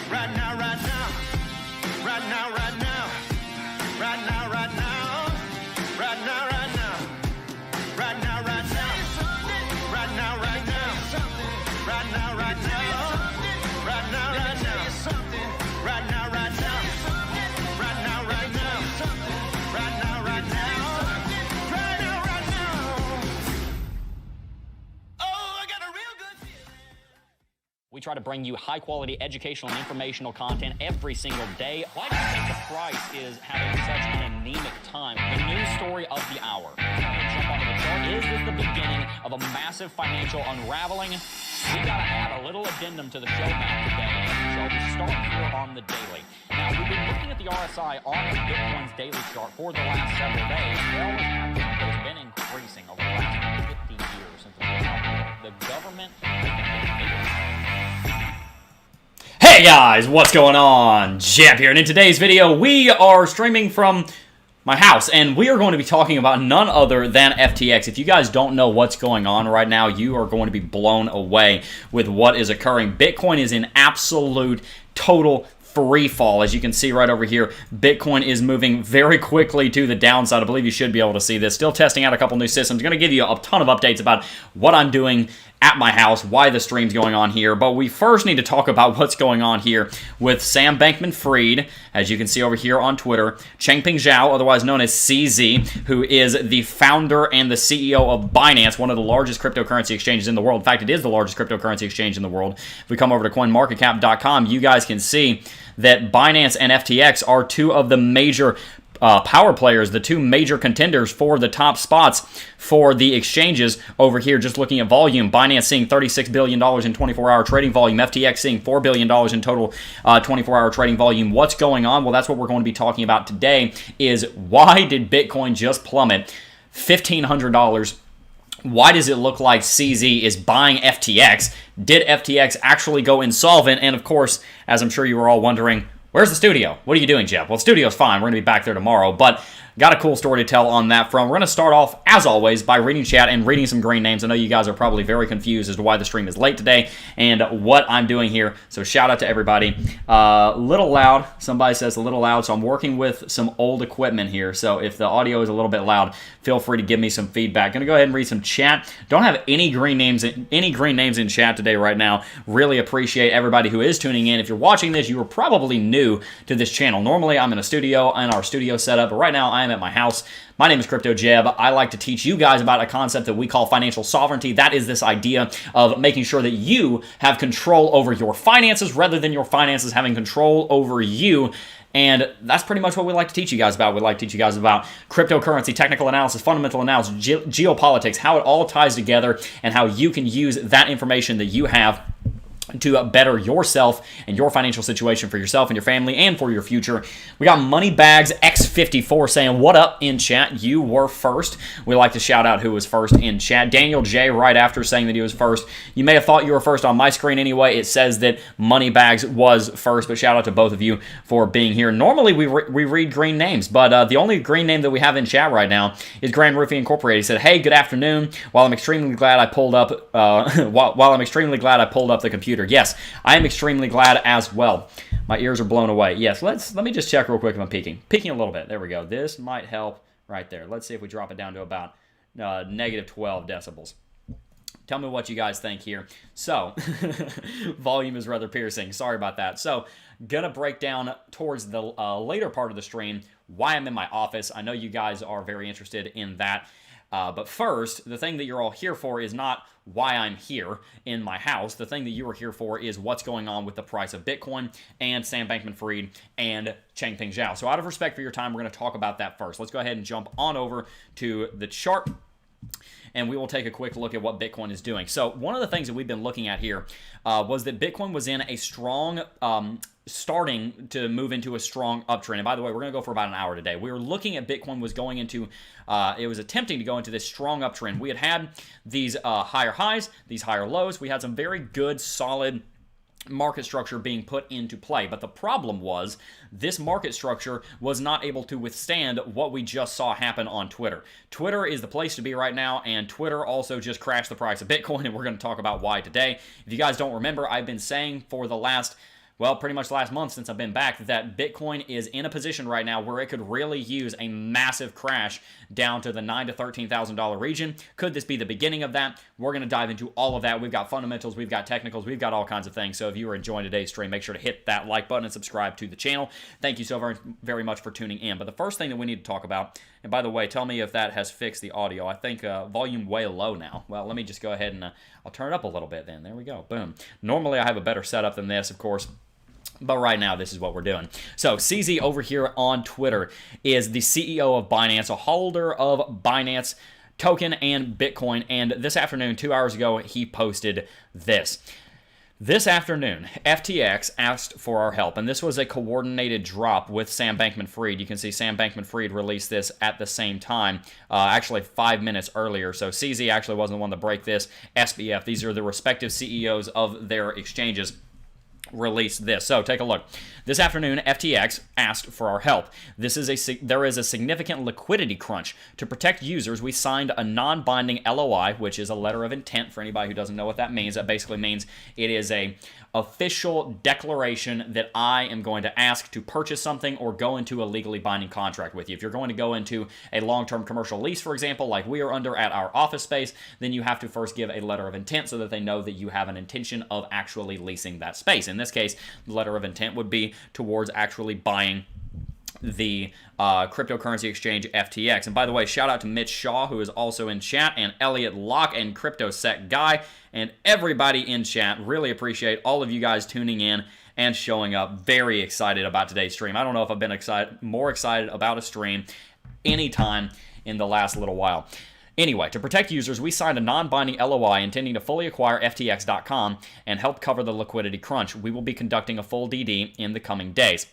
Right now, right now. Right now, right now. Right now, right now. Right now, right now. Right now, right now. Right now, right now. Right now, right now. Right now, right now. Right now, right now. Right now, right now. Right now, right now. Right now, right now. Oh, I got a real good feeling. We try to bring you high-quality educational and informational content every single day. Why do you think the price is having such an anemic time? The news story of the hour. Jump onto the chart. Is this the beginning of a massive financial unraveling? We've got to add a little addendum to the show map today. So we start here on the daily. Now, we've been looking at the RSI on Bitcoin's daily chart for the last several days. They always have been, but it's been increasing over the last 50 years since the government has been getting bigger. Hey guys, what's going on? Jebb here, and in today's video, we are streaming from my house, and we are going to be talking about none other than FTX. If you guys don't know what's going on right now, you are going to be blown away with what is occurring. Bitcoin is in absolute, total free fall. As you can see right over here, Bitcoin is moving very quickly to the downside. I believe you should be able to see this. Still testing out a couple new systems. I'm going to give you a ton of updates about what I'm doing at my house, why the stream's going on here, but we first need to talk about what's going on here with Sam Bankman-Fried, as you can see over here on Twitter, Changpeng Zhao, otherwise known as CZ, who is the founder and the CEO of Binance, one of the largest cryptocurrency exchanges in the world. In fact, it is the largest cryptocurrency exchange in the world. If we come over to coinmarketcap.com, you guys can see that Binance and FTX are two of the major power players, the two major contenders for the top spots for the exchanges over here. Just looking at volume, Binance seeing $36 billion in 24-hour trading volume, FTX seeing $4 billion in total 24-hour trading volume. What's going on? Well, that's what we're going to be talking about today, is why did Bitcoin just plummet $1,500? Why does it look like CZ is buying FTX? Did FTX actually go insolvent? And of course, as I'm sure you were all wondering, where's the studio? What are you doing, Jebb? Well, the studio's fine. We're going to be back there tomorrow, but got a cool story to tell on that front. We're going to start off, as always, by reading chat and reading some green names. I know you guys are probably very confused as to why the stream is late today and what I'm doing here, so shout out to everybody. Little loud. Somebody says a little loud, so I'm working with some old equipment here, so if the audio is a little bit loud, feel free to give me some feedback. Going to go ahead and read some chat. Don't have any green names in chat today right now. Really appreciate everybody who is tuning in. If you're watching this, you are probably new to this channel. Normally, I'm in a studio, in our studio setup, but right now, I am at my house. My name is Crypto Jebb. I like to teach you guys about a concept that we call financial sovereignty. That is this idea of making sure that you have control over your finances rather than your finances having control over you. And that's pretty much what we like to teach you guys about. We like to teach you guys about cryptocurrency, technical analysis, fundamental analysis, geopolitics, how it all ties together, and how you can use that information that you have to better yourself and your financial situation for yourself and your family and for your future. We got Moneybags X54 saying, what up in chat? You were first. We like to shout out who was first in chat. Daniel J right after saying that he was first. You may have thought you were first on my screen anyway. It says that Moneybags was first, but shout out to both of you for being here. Normally we read green names, but the only green name that we have in chat right now is Grand Roofing Incorporated. He said, hey, good afternoon. While I'm extremely glad I pulled up the computer. Yes, I am extremely glad as well. My ears are blown away. Yes, let me just check real quick if I'm peaking. Peaking a little bit. There we go. This might help right there. Let's see if we drop it down to about negative 12 decibels. Tell me what you guys think here. So, volume is rather piercing. Sorry about that. So, gonna break down towards the later part of the stream why I'm in my office. I know you guys are very interested in that. But first, the thing that you're all here for is not why I'm here in my house. The thing that you are here for is what's going on with the price of Bitcoin and Sam Bankman-Fried and Changpeng Zhao. So out of respect for your time, we're going to talk about that first. Let's go ahead and jump on over to the chart, and we will take a quick look at what Bitcoin is doing. So one of the things that we've been looking at here was that Bitcoin was in a strong, starting to move into a strong uptrend. And by the way, we're going to go for about an hour today. We were looking at Bitcoin was going into, it was attempting to go into this strong uptrend. We had these higher highs, these higher lows. We had some very good, solid market structure being put into play. But the problem was this market structure was not able to withstand what we just saw happen on Twitter. Twitter is the place to be right now, and Twitter also just crashed the price of Bitcoin, and we're going to talk about why today. If you guys don't remember, I've been saying for the last, well, pretty much last month since I've been back, that Bitcoin is in a position right now where it could really use a massive crash down to the $9,000 to $13,000 region. Could this be the beginning of that? We're going to dive into all of that. We've got fundamentals, we've got technicals, we've got all kinds of things. So if you are enjoying today's stream, make sure to hit that like button and subscribe to the channel. Thank you so very, very much for tuning in. But the first thing that we need to talk about, and by the way, tell me if that has fixed the audio. I think volume way low now. Well, let me just go ahead and I'll turn it up a little bit then. There we go. Boom. Normally I have a better setup than this, of course. But right now, this is what we're doing. So, CZ over here on Twitter is the CEO of Binance, a holder of Binance token and Bitcoin. And this afternoon, 2 hours ago, he posted this. This afternoon, FTX asked for our help, and this was a coordinated drop with Sam Bankman-Fried. You can see Sam Bankman-Fried released this at the same time, actually 5 minutes earlier. So CZ actually wasn't the one to break this. SBF, these are the respective CEOs of their exchanges, released this. So take a look. This afternoon, FTX asked for our help. There is a significant liquidity crunch. To protect users, we signed a non-binding LOI, which is a letter of intent for anybody who doesn't know what that means. That basically means it is a official declaration that I am going to ask to purchase something or go into a legally binding contract with you. If you're going to go into a long-term commercial lease, for example, like we are under at our office space, then you have to first give a letter of intent so that they know that you have an intention of actually leasing that space. In this case, the letter of intent would be towards actually buying the cryptocurrency exchange FTX. And by the way, shout out to Mitch Shaw, who is also in chat, and Elliot Locke and CryptoSec Guy, and everybody in chat. Really appreciate all of you guys tuning in and showing up. Very excited about today's stream. I don't know if I've been more excited about a stream anytime in the last little while. Anyway, to protect users, we signed a non-binding LOI intending to fully acquire FTX.com and help cover the liquidity crunch. We will be conducting a full DD in the coming days.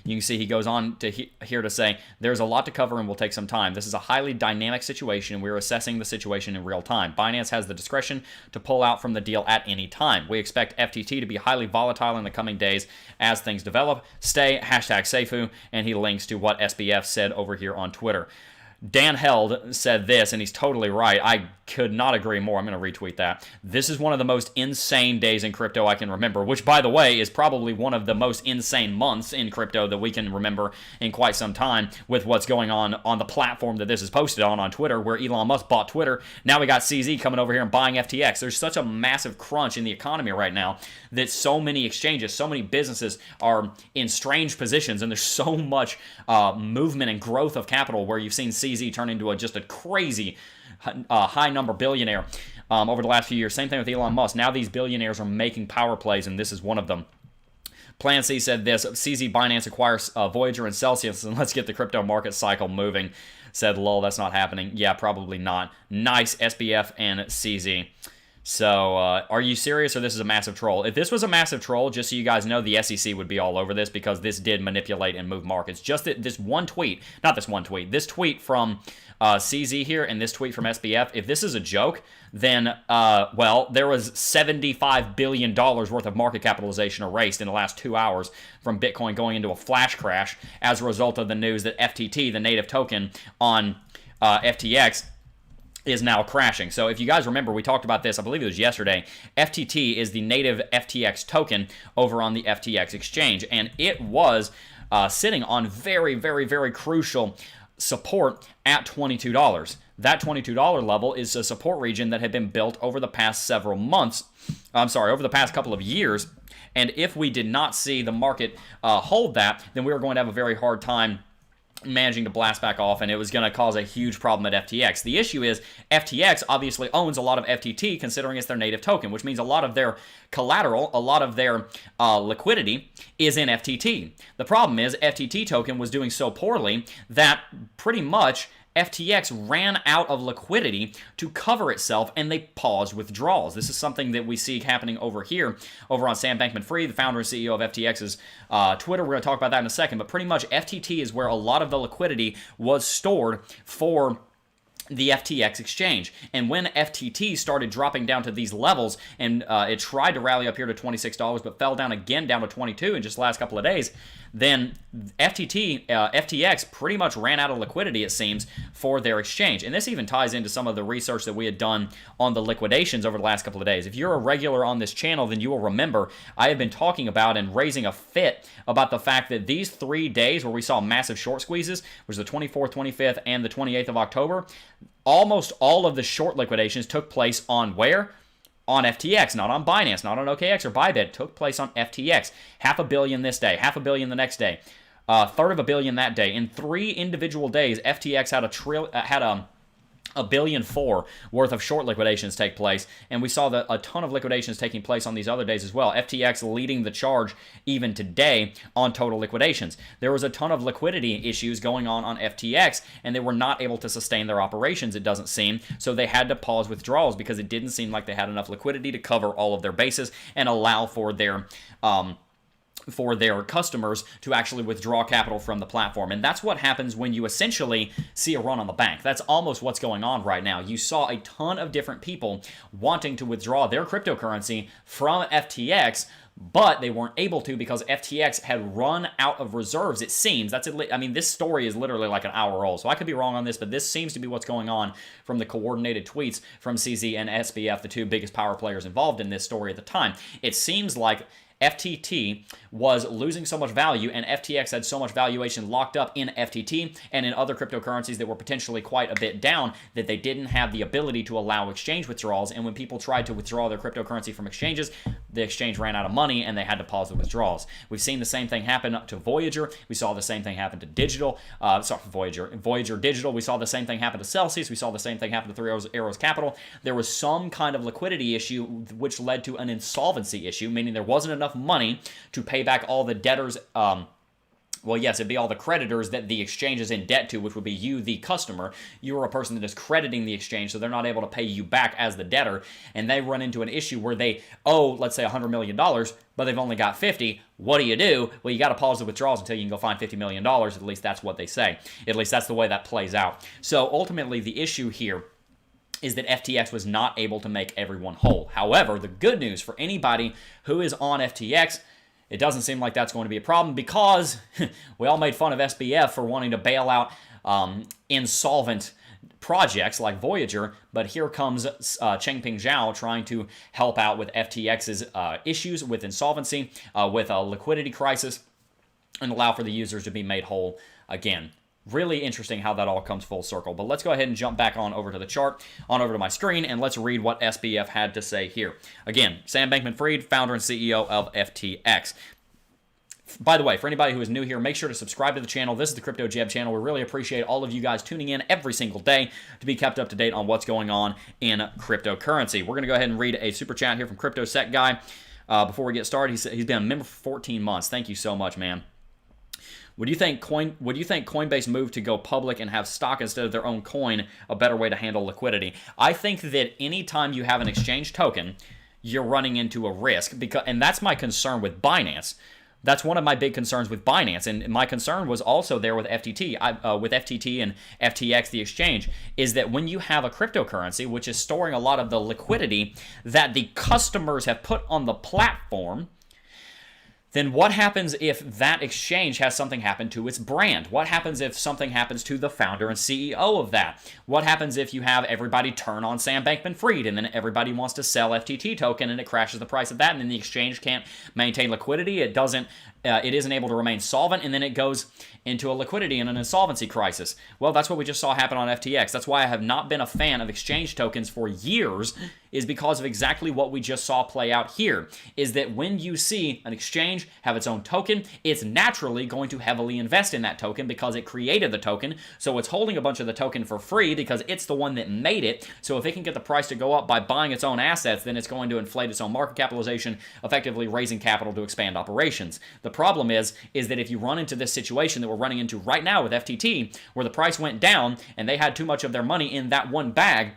You can see he goes on to here to say, there's a lot to cover and will take some time. This is a highly dynamic situation, and we're assessing the situation in real time. Binance has the discretion to pull out from the deal at any time. We expect FTT to be highly volatile in the coming days as things develop. Stay #Seifu, and he links to what SBF said over here on Twitter. Dan Held said this, and he's totally right. I could not agree more. I'm going to retweet that. This is one of the most insane days in crypto I can remember, which, by the way, is probably one of the most insane months in crypto that we can remember in quite some time with what's going on the platform that this is posted on Twitter, where Elon Musk bought Twitter. Now we got CZ coming over here and buying FTX. There's such a massive crunch in the economy right now that so many exchanges, so many businesses are in strange positions, and there's so much movement and growth of capital where you've seen CZ turn into just a crazy high number billionaire over the last few years. Same thing with Elon Musk. Now these billionaires are making power plays, and this is one of them. Plan C said this, CZ Binance acquires Voyager and Celsius, and let's get the crypto market cycle moving. Said, lol, that's not happening. Yeah, probably not. Nice, SBF and CZ. So, are you serious, or this is a massive troll? If this was a massive troll, just so you guys know, the SEC would be all over this, because this did manipulate and move markets. Just this one tweet, not this one tweet, this tweet from CZ here and this tweet from SBF, if this is a joke, then, well, there was $75 billion worth of market capitalization erased in the last 2 hours from Bitcoin going into a flash crash as a result of the news that FTT, the native token on FTX, is now crashing. So if you guys remember, we talked about this, I believe it was yesterday. FTT is the native FTX token over on the FTX exchange, and it was sitting on very, very, very crucial support at $22. That $22 level is a support region that had been built over the past several months. Over the past couple of years. And if we did not see the market hold that, then we were going to have a very hard time managing to blast back off, and it was going to cause a huge problem at FTX. The issue is FTX obviously owns a lot of FTT, considering it's their native token, which means a lot of their collateral, a lot of their liquidity is in FTT. The problem is FTT token was doing so poorly that pretty much FTX ran out of liquidity to cover itself, and they paused withdrawals. This is something that we see happening over here, over on Sam Bankman-Fried, the founder and CEO of FTX's Twitter. We're going to talk about that in a second, but pretty much FTT is where a lot of the liquidity was stored for the FTX exchange. And when FTT started dropping down to these levels, and it tried to rally up here to $26, but fell down again down to 22 in just the last couple of days, then FTX pretty much ran out of liquidity, it seems, for their exchange. And this even ties into some of the research that we had done on the liquidations over the last couple of days. If you're a regular on this channel, then you will remember I have been talking about and raising a fit about the fact that these 3 days where we saw massive short squeezes, which was the 24th, 25th, and the 28th of October, almost all of the short liquidations took place on where? On FTX, not on Binance, not on OKX or Bybit. It took place on FTX. $500 million this day, $500 million the next day, $1/3 billion that day. In 3 individual days, FTX had $1.4 billion worth of short liquidations take place, and we saw a ton of liquidations taking place on these other days as well. FTX leading the charge even today on total liquidations. There was a ton of liquidity issues going on FTX, and they were not able to sustain their operations, it doesn't seem, so they had to pause withdrawals because it didn't seem like they had enough liquidity to cover all of their bases and allow for their customers to actually withdraw capital from the platform. And that's what happens when you essentially see a run on the bank. That's almost what's going on right now. You saw a ton of different people wanting to withdraw their cryptocurrency from FTX, but they weren't able to because FTX had run out of reserves, it seems. I mean, this story is literally like an hour old, so I could be wrong on this, but this seems to be what's going on from the coordinated tweets from CZ and SBF, the 2 biggest power players involved in this story at the time. It seems like FTT was losing so much value, and FTX had so much valuation locked up in FTT and in other cryptocurrencies that were potentially quite a bit down that they didn't have the ability to allow exchange withdrawals. And when people tried to withdraw their cryptocurrency from exchanges, the exchange ran out of money and they had to pause the withdrawals. We've seen the same thing happen to Voyager. We saw the same thing happen to Voyager Digital. We saw the same thing happen to Celsius. We saw the same thing happen to Three Arrows Capital. There was some kind of liquidity issue which led to an insolvency issue, meaning there wasn't enough money to pay back all the debtors. Well, yes, it'd be all the creditors that the exchange is in debt to, which would be you, the customer. You are a person that is crediting the exchange, so they're not able to pay you back as the debtor, and they run into an issue where they owe, let's say, $100 million, but they've only got 50. What do? Well, you got to pause the withdrawals until you can go find $50 million. At least that's what they say. At least that's the way that plays out. So ultimately, the issue here is that FTX was not able to make everyone whole. However, the good news for anybody who is on FTX, it doesn't seem like that's going to be a problem because we all made fun of SBF for wanting to bail out insolvent projects like Voyager, but here comes Changpeng Zhao trying to help out with FTX's issues with insolvency, with a liquidity crisis, and allow for the users to be made whole again. Really interesting how that all comes full circle. But let's go ahead and jump back on over to the chart, on over to my screen, and let's read what SBF had to say here. Again, Sam Bankman-Fried, founder and CEO of FTX. By the way, for anybody who is new here, make sure to subscribe to the channel. This is the Crypto Jebb channel. We really appreciate all of you guys tuning in every single day to be kept up to date on what's going on in cryptocurrency. We're going to go ahead and read a super chat here from CryptoSec Guy. Before we get started, he's been a member for 14 months. Thank you so much, man. Would you think Coinbase moved to go public and have stock instead of their own coin a better way to handle liquidity? I think that anytime you have an exchange token, you're running into a risk, and that's my concern with Binance. That's one of my big concerns with Binance, and my concern was also there with FTT, with FTT and FTX, the exchange, is that when you have a cryptocurrency, which is storing a lot of the liquidity that the customers have put on the platform, then what happens if that exchange has something happen to its brand? What happens if something happens to the founder and CEO of that? What happens if you have everybody turn on Sam Bankman-Fried and then everybody wants to sell FTT token and it crashes the price of that, and then the exchange can't maintain liquidity, it isn't able to remain solvent, and then it goes into a liquidity and an insolvency crisis? Well, that's what we just saw happen on FTX. That's why I have not been a fan of exchange tokens for years, is because of exactly what we just saw play out here, is that when you see an exchange have its own token, it's naturally going to heavily invest in that token because it created the token, so it's holding a bunch of the token for free because it's the one that made it. So if it can get the price to go up by buying its own assets, then it's going to inflate its own market capitalization, effectively raising capital to expand operations. The problem is that if you run into this situation that we're running into right now with FTT, where the price went down and they had too much of their money in that one bag,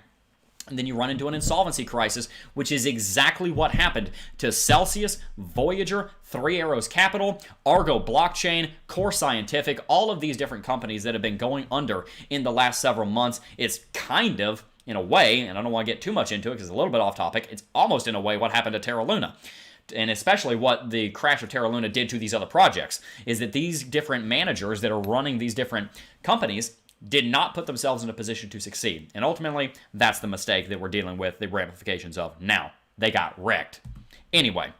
And then you run into an insolvency crisis, which is exactly what happened to Celsius, Voyager, Three Arrows Capital, Argo Blockchain, Core Scientific, all of these different companies that have been going under in the last several months. It's kind of, in a way, and I don't want to get too much into it because it's a little bit off topic, it's almost in a way what happened to Terra Luna. And especially what the crash of Terra Luna did to these other projects, is that these different managers that are running these different companies did not put themselves in a position to succeed. And ultimately, that's the mistake that we're dealing with the ramifications of now. They got wrecked. Anyway,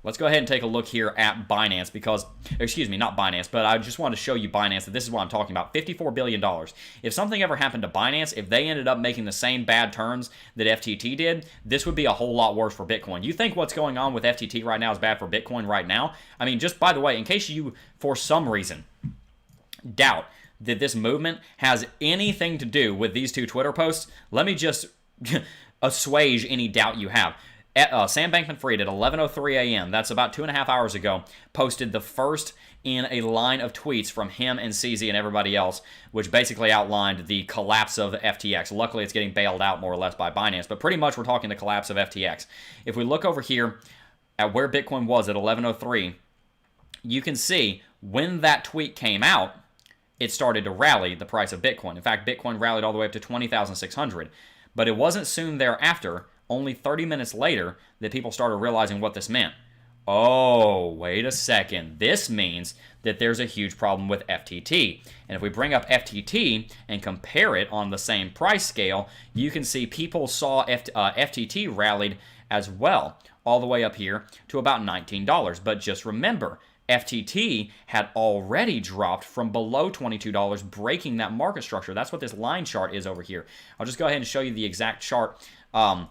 let's go ahead and take a look here at Binance because, excuse me, not Binance, but I just want to show you Binance that this is what I'm talking about. $54 billion. If something ever happened to Binance, if they ended up making the same bad turns that FTT did, this would be a whole lot worse for Bitcoin. You think what's going on with FTT right now is bad for Bitcoin right now? I mean, just by the way, in case you, for some reason, doubt that this movement has anything to do with these two Twitter posts, let me just assuage any doubt you have. Sam Bankman-Fried at 11:03 a.m., that's about 2.5 hours ago, posted the first in a line of tweets from him and CZ and everybody else, which basically outlined the collapse of FTX. Luckily, it's getting bailed out more or less by Binance, but pretty much we're talking the collapse of FTX. If we look over here at where Bitcoin was at 11:03, you can see when that tweet came out, it started to rally the price of Bitcoin. In fact, Bitcoin rallied all the way up to 20,600. But it wasn't soon thereafter, only 30 minutes later, that people started realizing what this meant. Oh, wait a second. This means that there's a huge problem with FTT. And if we bring up FTT and compare it on the same price scale, you can see people saw FTT rallied as well, all the way up here to about $19. But just remember, FTT had already dropped from below $22, breaking that market structure. That's what this line chart is over here. I'll just go ahead and show you the exact chart of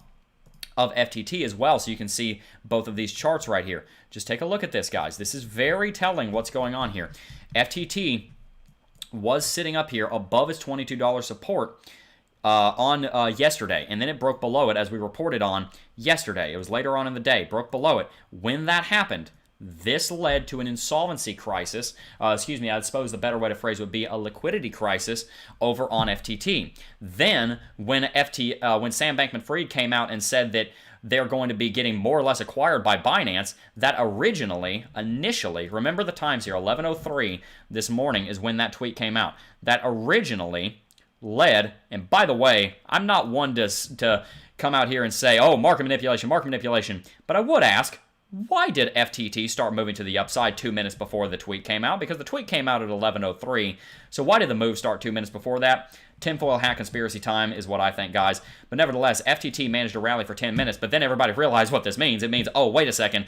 FTT as well, so you can see both of these charts right here. Just take a look at this, guys. This is very telling what's going on here. FTT was sitting up here above its $22 support on yesterday, and then it broke below it as we reported on yesterday. It was later on in the day, broke below it. When that happened, this led to an insolvency crisis. I suppose the better way to phrase it would be a liquidity crisis over on FTT. Then, when Sam Bankman-Fried came out and said that they're going to be getting more or less acquired by Binance, that initially, remember the times here, 11:03 this morning is when that tweet came out. That originally led, and by the way, I'm not one to come out here and say, oh, market manipulation, but I would ask, why did FTT start moving to the upside 2 minutes before the tweet came out? Because the tweet came out at 11:03. So why did the move start 2 minutes before that? Tinfoil hat conspiracy time is what I think, guys. But nevertheless, FTT managed to rally for 10 minutes, but then everybody realized what this means. It means, oh, wait a second,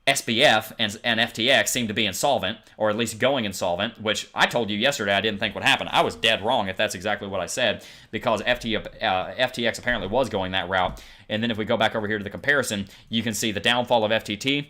SBF and FTX seem to be insolvent, or at least going insolvent, which I told you yesterday I didn't think would happen. I was dead wrong if that's exactly what I said, because FTX apparently was going that route. And then if we go back over here to the comparison, you can see the downfall of FTT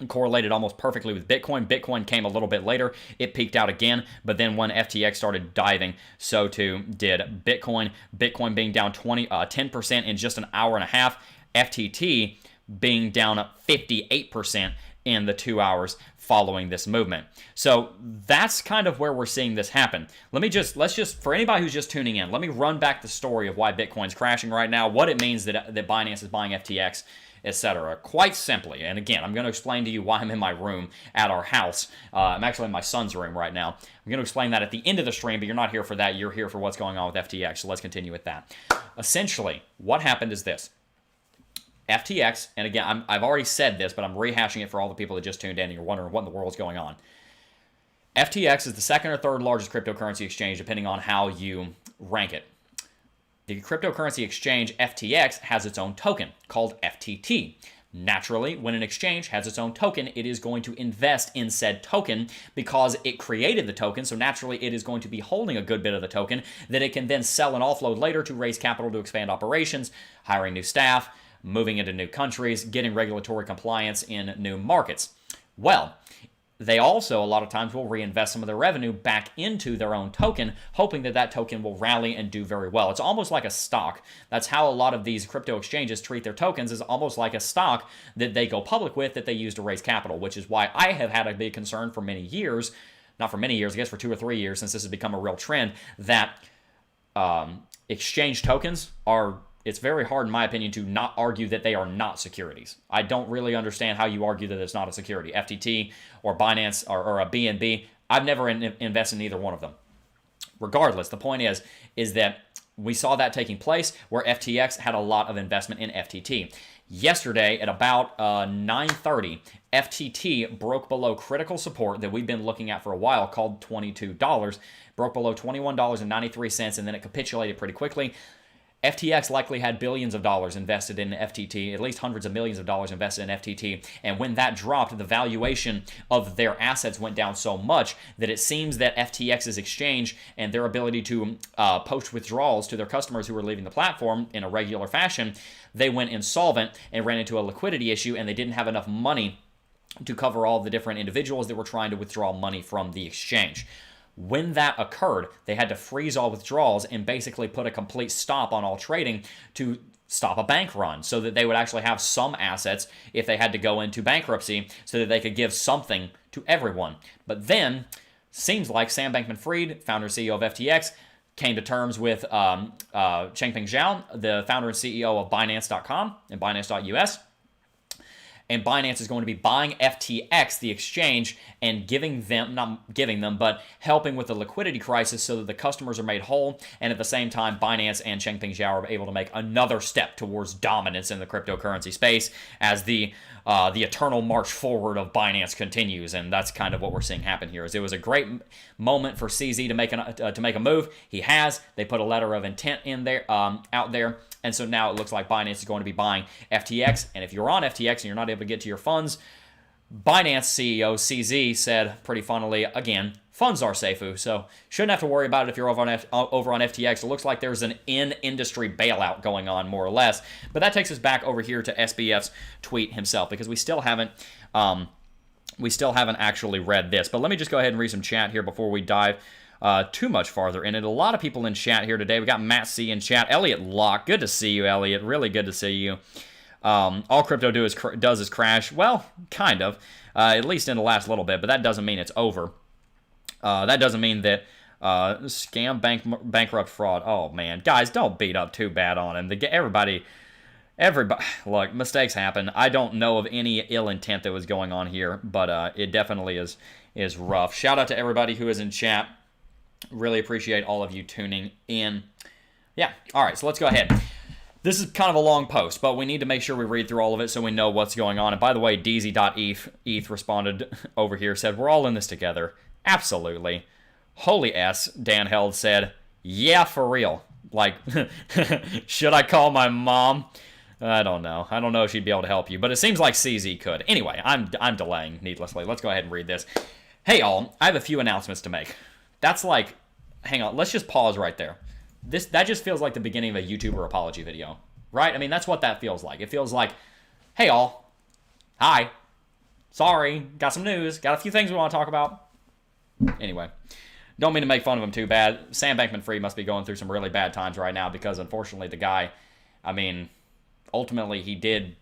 correlated almost perfectly with Bitcoin. Bitcoin came a little bit later. It peaked out again, but then when FTX started diving, so too did Bitcoin. Bitcoin being down 10% in just an hour and a half. FTT being down 58% in the 2 hours following this movement. So that's kind of where we're seeing this happen. Let's just, for anybody who's just tuning in, let me run back the story of why Bitcoin's crashing right now, what it means that Binance is buying FTX, etc. Quite simply, and again, I'm going to explain to you why I'm in my room at our house. I'm actually in my son's room right now. I'm going to explain that at the end of the stream, but you're not here for that. You're here for what's going on with FTX, so let's continue with that. Essentially, what happened is this. FTX, and again, I've already said this, but I'm rehashing it for all the people that just tuned in and you're wondering what in the world is going on. FTX is the second or third largest cryptocurrency exchange, depending on how you rank it. The cryptocurrency exchange FTX has its own token called FTT. Naturally, when an exchange has its own token, it is going to invest in said token because it created the token, so naturally it is going to be holding a good bit of the token that it can then sell and offload later to raise capital to expand operations, hiring new staff, moving into new countries, getting regulatory compliance in new markets. Well, they also, a lot of times, will reinvest some of their revenue back into their own token, hoping that that token will rally and do very well. It's almost like a stock. That's how a lot of these crypto exchanges treat their tokens, is almost like a stock that they go public with that they use to raise capital, which is why I have had a big concern for many years, not for many years, I guess for 2 or 3 years, since this has become a real trend, that exchange tokens are, it's very hard, in my opinion, to not argue that they are not securities. I don't really understand how you argue that it's not a security. FTT or Binance or a BNB, I've never invested in either one of them. Regardless, the point is that we saw that taking place where FTX had a lot of investment in FTT. Yesterday at about 9:30, FTT broke below critical support that we've been looking at for a while, called $22. Broke below $21.93, and then it capitulated pretty quickly. FTX likely had billions of dollars invested in FTT, at least hundreds of millions of dollars invested in FTT. And when that dropped, the valuation of their assets went down so much that it seems that FTX's exchange and their ability to post withdrawals to their customers who were leaving the platform in a regular fashion, they went insolvent and ran into a liquidity issue, and they didn't have enough money to cover all the different individuals that were trying to withdraw money from the exchange. When that occurred, they had to freeze all withdrawals and basically put a complete stop on all trading to stop a bank run, so that they would actually have some assets if they had to go into bankruptcy, so that they could give something to everyone. But then, seems like Sam Bankman-Fried, founder and CEO of FTX, came to terms with Changpeng Zhao, the founder and CEO of Binance.com and Binance.us. And Binance is going to be buying FTX, the exchange, and giving them, not giving them, but helping with the liquidity crisis so that the customers are made whole. And at the same time, Binance and Changpeng Zhao are able to make another step towards dominance in the cryptocurrency space as the eternal march forward of Binance continues. And that's kind of what we're seeing happen here. Is it was a great moment for CZ to make a move. He has. They put a letter of intent in there, out there. And so now it looks like Binance is going to be buying FTX. And if you're on FTX and you're not able to get to your funds, Binance CEO CZ said pretty funnily, again, funds are safe, so shouldn't have to worry about it if you're over on FTX. It looks like there's an in-industry bailout going on, more or less. But that takes us back over here to SBF's tweet himself, because we still haven't actually read this. But let me just go ahead and read some chat here before we dive too much farther in it. A lot of people in chat here today. We got Matt C in chat. Elliot Locke. Good to see you, Elliot. Really good to see you. All crypto does is crash. Well, kind of. At least in the last little bit. But that doesn't mean it's over. That doesn't mean that scam, bankrupt, fraud. Oh, man. Guys, don't beat up too bad on him. Everybody, look, mistakes happen. I don't know of any ill intent that was going on here. But it definitely is rough. Shout out to everybody who is in chat. Really appreciate all of you tuning in. Yeah, all right, so let's go ahead. This is kind of a long post, but we need to make sure we read through all of it so we know what's going on. And by the way, DZ.ETH responded over here, said, we're all in this together. Absolutely. Holy S, Dan Held said, yeah, for real. Like, should I call my mom? I don't know. I don't know if she'd be able to help you, but it seems like CZ could. Anyway, I'm delaying needlessly. Let's go ahead and read this. Hey, all, I have a few announcements to make. That's like, hang on, let's just pause right there. That just feels like the beginning of a YouTuber apology video, right? I mean, that's what that feels like. It feels like, hey all, hi, sorry, got some news, got a few things we want to talk about. Anyway, don't mean to make fun of him too bad. Sam Bankman-Fried must be going through some really bad times right now because unfortunately the guy, I mean, ultimately he did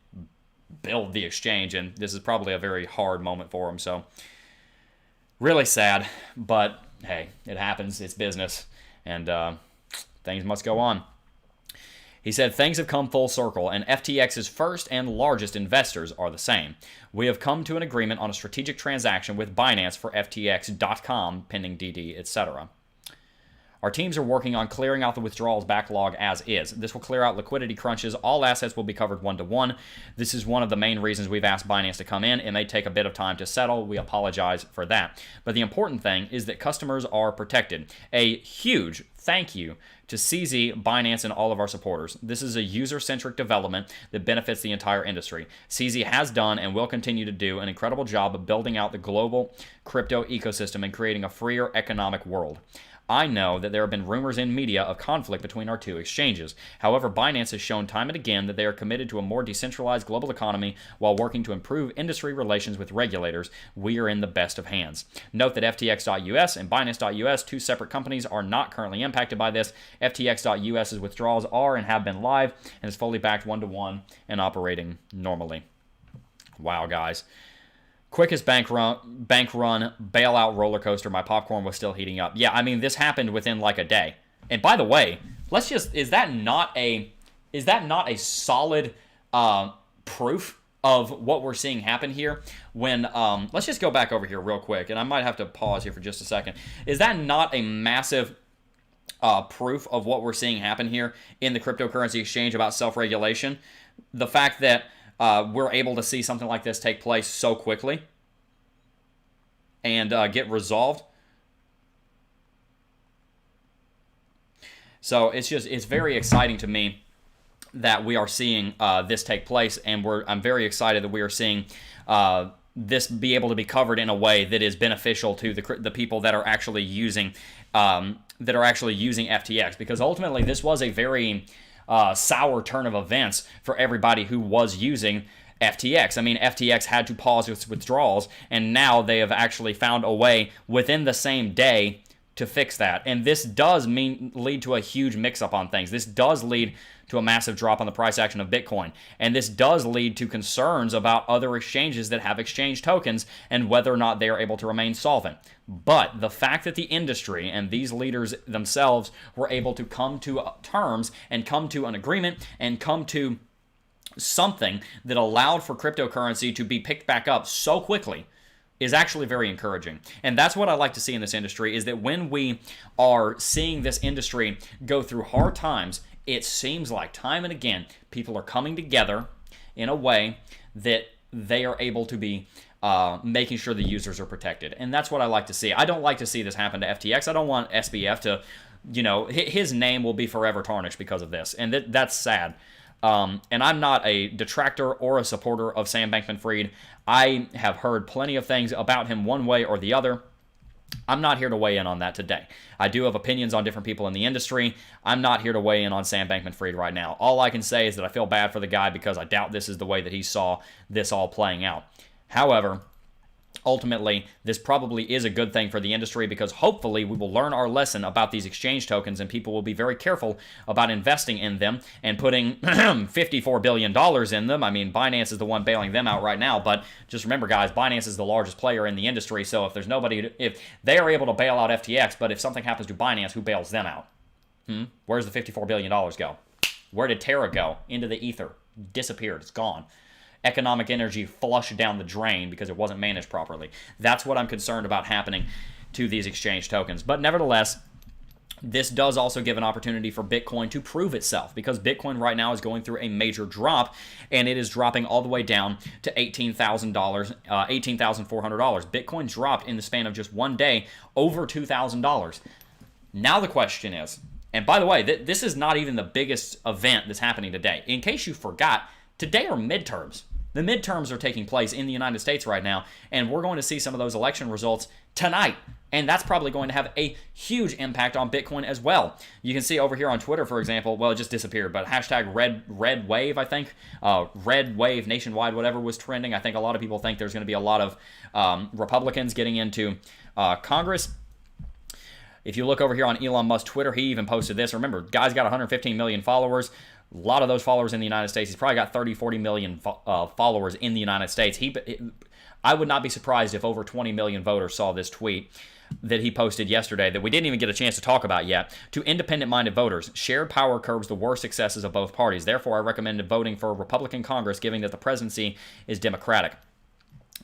build the exchange, and this is probably a very hard moment for him. So really sad, but hey, it happens. It's business, and things must go on. He said, things have come full circle, and FTX's first and largest investors are the same. We have come to an agreement on a strategic transaction with Binance for FTX.com, pending DD, etc. Our teams are working on clearing out the withdrawals backlog as is. This will clear out liquidity crunches. All assets will be covered one-to-one. This is one of the main reasons we've asked Binance to come in. It may take a bit of time to settle. We apologize for that. But the important thing is that customers are protected. A huge thank you to CZ, Binance, and all of our supporters. This is a user-centric development that benefits the entire industry. CZ has done and will continue to do an incredible job of building out the global crypto ecosystem and creating a freer economic world. I know that there have been rumors in media of conflict between our two exchanges. However, Binance has shown time and again that they are committed to a more decentralized global economy while working to improve industry relations with regulators. We are in the best of hands. Note that FTX.US and Binance.US, two separate companies, are not currently impacted by this. FTX.US's withdrawals are and have been live and is fully backed one-to-one and operating normally. Wow, guys. Quickest bank run bailout roller coaster. My popcorn was still heating up. Yeah, I mean, this happened within like a day. And by the way, is that not a solid proof of what we're seeing happen here? When let's just go back over here real quick, and I might have to pause here for just a second. Is that not a massive proof of what we're seeing happen here in the cryptocurrency exchange about self-regulation? The fact that we're able to see something like this take place so quickly and get resolved. So it's very exciting to me that we are seeing this take place, and I'm very excited that we are seeing this be able to be covered in a way that is beneficial to the people that are actually using FTX, because ultimately this was a very sour turn of events for everybody who was using FTX. I mean, FTX had to pause its withdrawals, and now they have actually found a way within the same day to fix that. And this does lead to a huge mix-up on things. This does lead to a massive drop on the price action of Bitcoin. And this does lead to concerns about other exchanges that have exchange tokens and whether or not they are able to remain solvent. But the fact that the industry and these leaders themselves were able to come to terms and come to an agreement and come to something that allowed for cryptocurrency to be picked back up so quickly is actually very encouraging. And that's what I like to see in this industry, is that when we are seeing this industry go through hard times, it seems like time and again people are coming together in a way that they are able to be making sure the users are protected. And that's what I like to see. I don't like to see this happen to FTX. I don't want SBF to, his name will be forever tarnished because of this. And that's sad. And I'm not a detractor or a supporter of Sam Bankman-Fried. I have heard plenty of things about him one way or the other. I'm not here to weigh in on that today. I do have opinions on different people in the industry. I'm not here to weigh in on Sam Bankman-Fried right now. All I can say is that I feel bad for the guy because I doubt this is the way that he saw this all playing out. However, ultimately, this probably is a good thing for the industry, because hopefully we will learn our lesson about these exchange tokens, and people will be very careful about investing in them and putting $54 billion in them. I mean, Binance is the one bailing them out right now, but just remember, guys, Binance is the largest player in the industry, so if they are able to bail out FTX, but if something happens to Binance, who bails them out? Where's the $54 billion go? Where did Terra go? Into the ether. Disappeared. It's gone. Economic energy flushed down the drain because it wasn't managed properly. That's what I'm concerned about happening to these exchange tokens. But nevertheless, this does also give an opportunity for Bitcoin to prove itself, because Bitcoin right now is going through a major drop, and it is dropping all the way down to $18,400. Bitcoin dropped in the span of just one day over $2,000. Now the question is, and by the way, this is not even the biggest event that's happening today. In case you forgot, today are midterms. The midterms are taking place in the United States right now, and we're going to see some of those election results tonight. And that's probably going to have a huge impact on Bitcoin as well. You can see over here on Twitter, for example, well, it just disappeared, but hashtag red wave, I think. Red wave nationwide, whatever was trending. I think a lot of people think there's going to be a lot of Republicans getting into Congress. If you look over here on Elon Musk's Twitter, he even posted this. Remember, guy's got 115 million followers. A lot of those followers in the United States. He's probably got 30, 40 million followers in the United States. I would not be surprised if over 20 million voters saw this tweet that he posted yesterday that we didn't even get a chance to talk about yet. To independent-minded voters, shared power curbs the worst successes of both parties. Therefore, I recommended voting for a Republican Congress, given that the presidency is Democratic.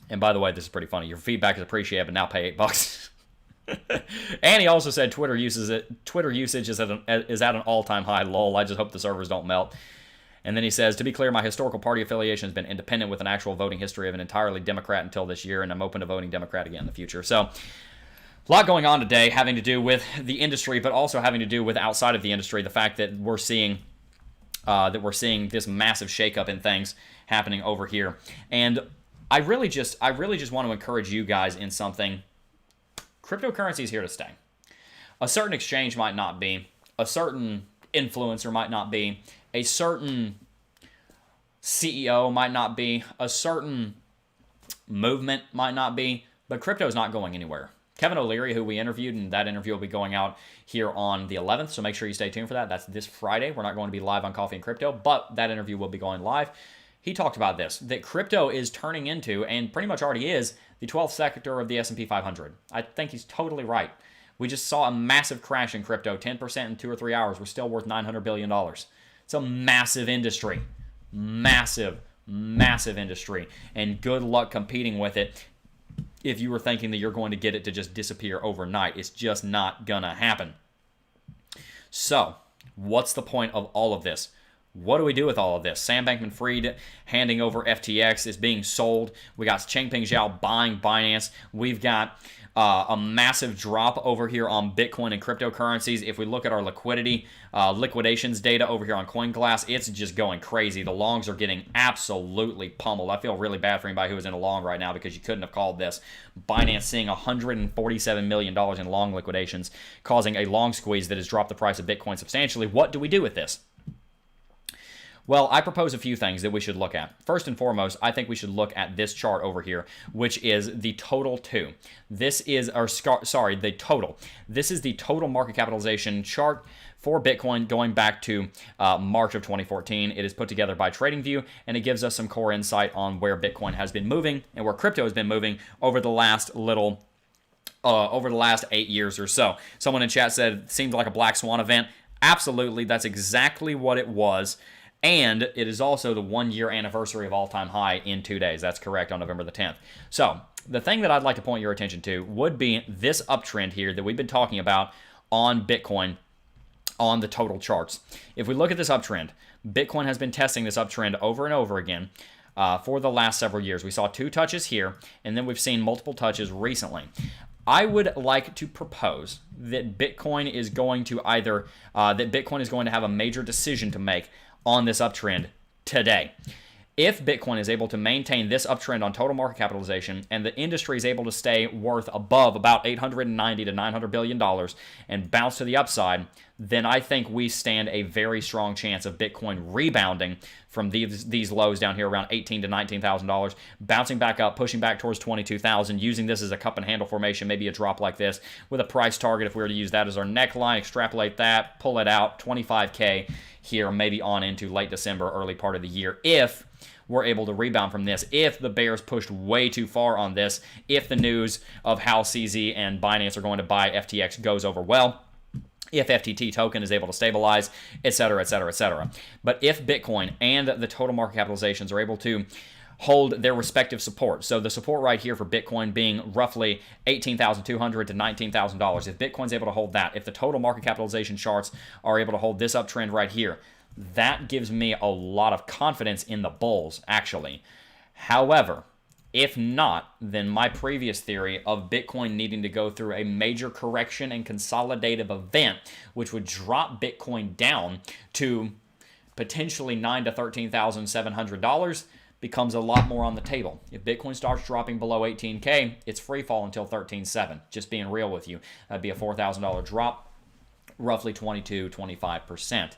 And by the way, this is pretty funny. Your feedback is appreciated, but now pay $8. And he also said Twitter usage is at an all-time high. Lol, I just hope the servers don't melt. And then he says, to be clear, my historical party affiliation has been independent with an actual voting history of an entirely Democrat until this year, and I'm open to voting Democrat again in the future. So, a lot going on today having to do with the industry, but also having to do with outside of the industry, the fact that we're seeing this massive shakeup in things happening over here. And I really just want to encourage you guys in something. Cryptocurrency is here to stay. A certain exchange might not be. A certain influencer might not be. A certain CEO might not be. A certain movement might not be. But crypto is not going anywhere. Kevin O'Leary, who we interviewed, and that interview will be going out here on the 11th, so make sure you stay tuned for that. That's this Friday. We're not going to be live on Coffee and Crypto, but that interview will be going live. He talked about this, that crypto is turning into, and pretty much already is, the 12th sector of the S&P 500. I think he's totally right. We just saw a massive crash in crypto, 10% in 2 or 3 hours. We're still worth $900 billion. It's a massive industry. Massive, massive industry. And good luck competing with it if you were thinking that you're going to get it to just disappear overnight. It's just not going to happen. So, what's the point of all of this? What do we do with all of this? Sam Bankman-Fried handing over FTX is being sold. We got Changpeng Zhao buying Binance. We've got a massive drop over here on Bitcoin and cryptocurrencies. If we look at our liquidity, liquidations data over here on CoinGlass, it's just going crazy. The longs are getting absolutely pummeled. I feel really bad for anybody who is in a long right now because you couldn't have called this. Binance seeing $147 million in long liquidations, causing a long squeeze that has dropped the price of Bitcoin substantially. What do we do with this? Well, I propose a few things that we should look at. First and foremost, I think we should look at this chart over here, which is the total 2. This is the total. This is the total market capitalization chart for Bitcoin going back to March of 2014. It is put together by TradingView, and it gives us some core insight on where Bitcoin has been moving and where crypto has been moving over the last 8 years or so. Someone in chat said it seemed like a black swan event. Absolutely, that's exactly what it was. And it is also the 1-year anniversary of all-time high in 2 days. That's correct, on November the 10th. So the thing that I'd like to point your attention to would be this uptrend here that we've been talking about on Bitcoin on the total charts. If we look at this uptrend, Bitcoin has been testing this uptrend over and over again for the last several years. We saw 2 touches here, and then we've seen multiple touches recently. I would like to propose that Bitcoin is going to have a major decision to make on this uptrend today. If Bitcoin is able to maintain this uptrend on total market capitalization and the industry is able to stay worth above about $890 to $900 billion and bounce to the upside, then I think we stand a very strong chance of Bitcoin rebounding from these lows down here around $18,000 to $19,000, bouncing back up, pushing back towards 22,000, using this as a cup and handle formation, maybe a drop like this with a price target. If we were to use that as our neckline, extrapolate that, pull it out, 25K here, maybe on into late December, early part of the year, if we're able to rebound from this, if the bears pushed way too far on this, if the news of how CZ and Binance are going to buy FTX goes over well, if FTT token is able to stabilize, etc., etc., etc. But if Bitcoin and the total market capitalizations are able to hold their respective support. So the support right here for Bitcoin being roughly $18,200 to $19,000. If Bitcoin's able to hold that, if the total market capitalization charts are able to hold this uptrend right here, that gives me a lot of confidence in the bulls, actually. However, if not, then my previous theory of Bitcoin needing to go through a major correction and consolidative event, which would drop Bitcoin down to potentially $9,000 to $13,700, becomes a lot more on the table. If Bitcoin starts dropping below 18K, it's free fall until 13.7. Just being real with you. That'd be a $4,000 drop, roughly 22-25%.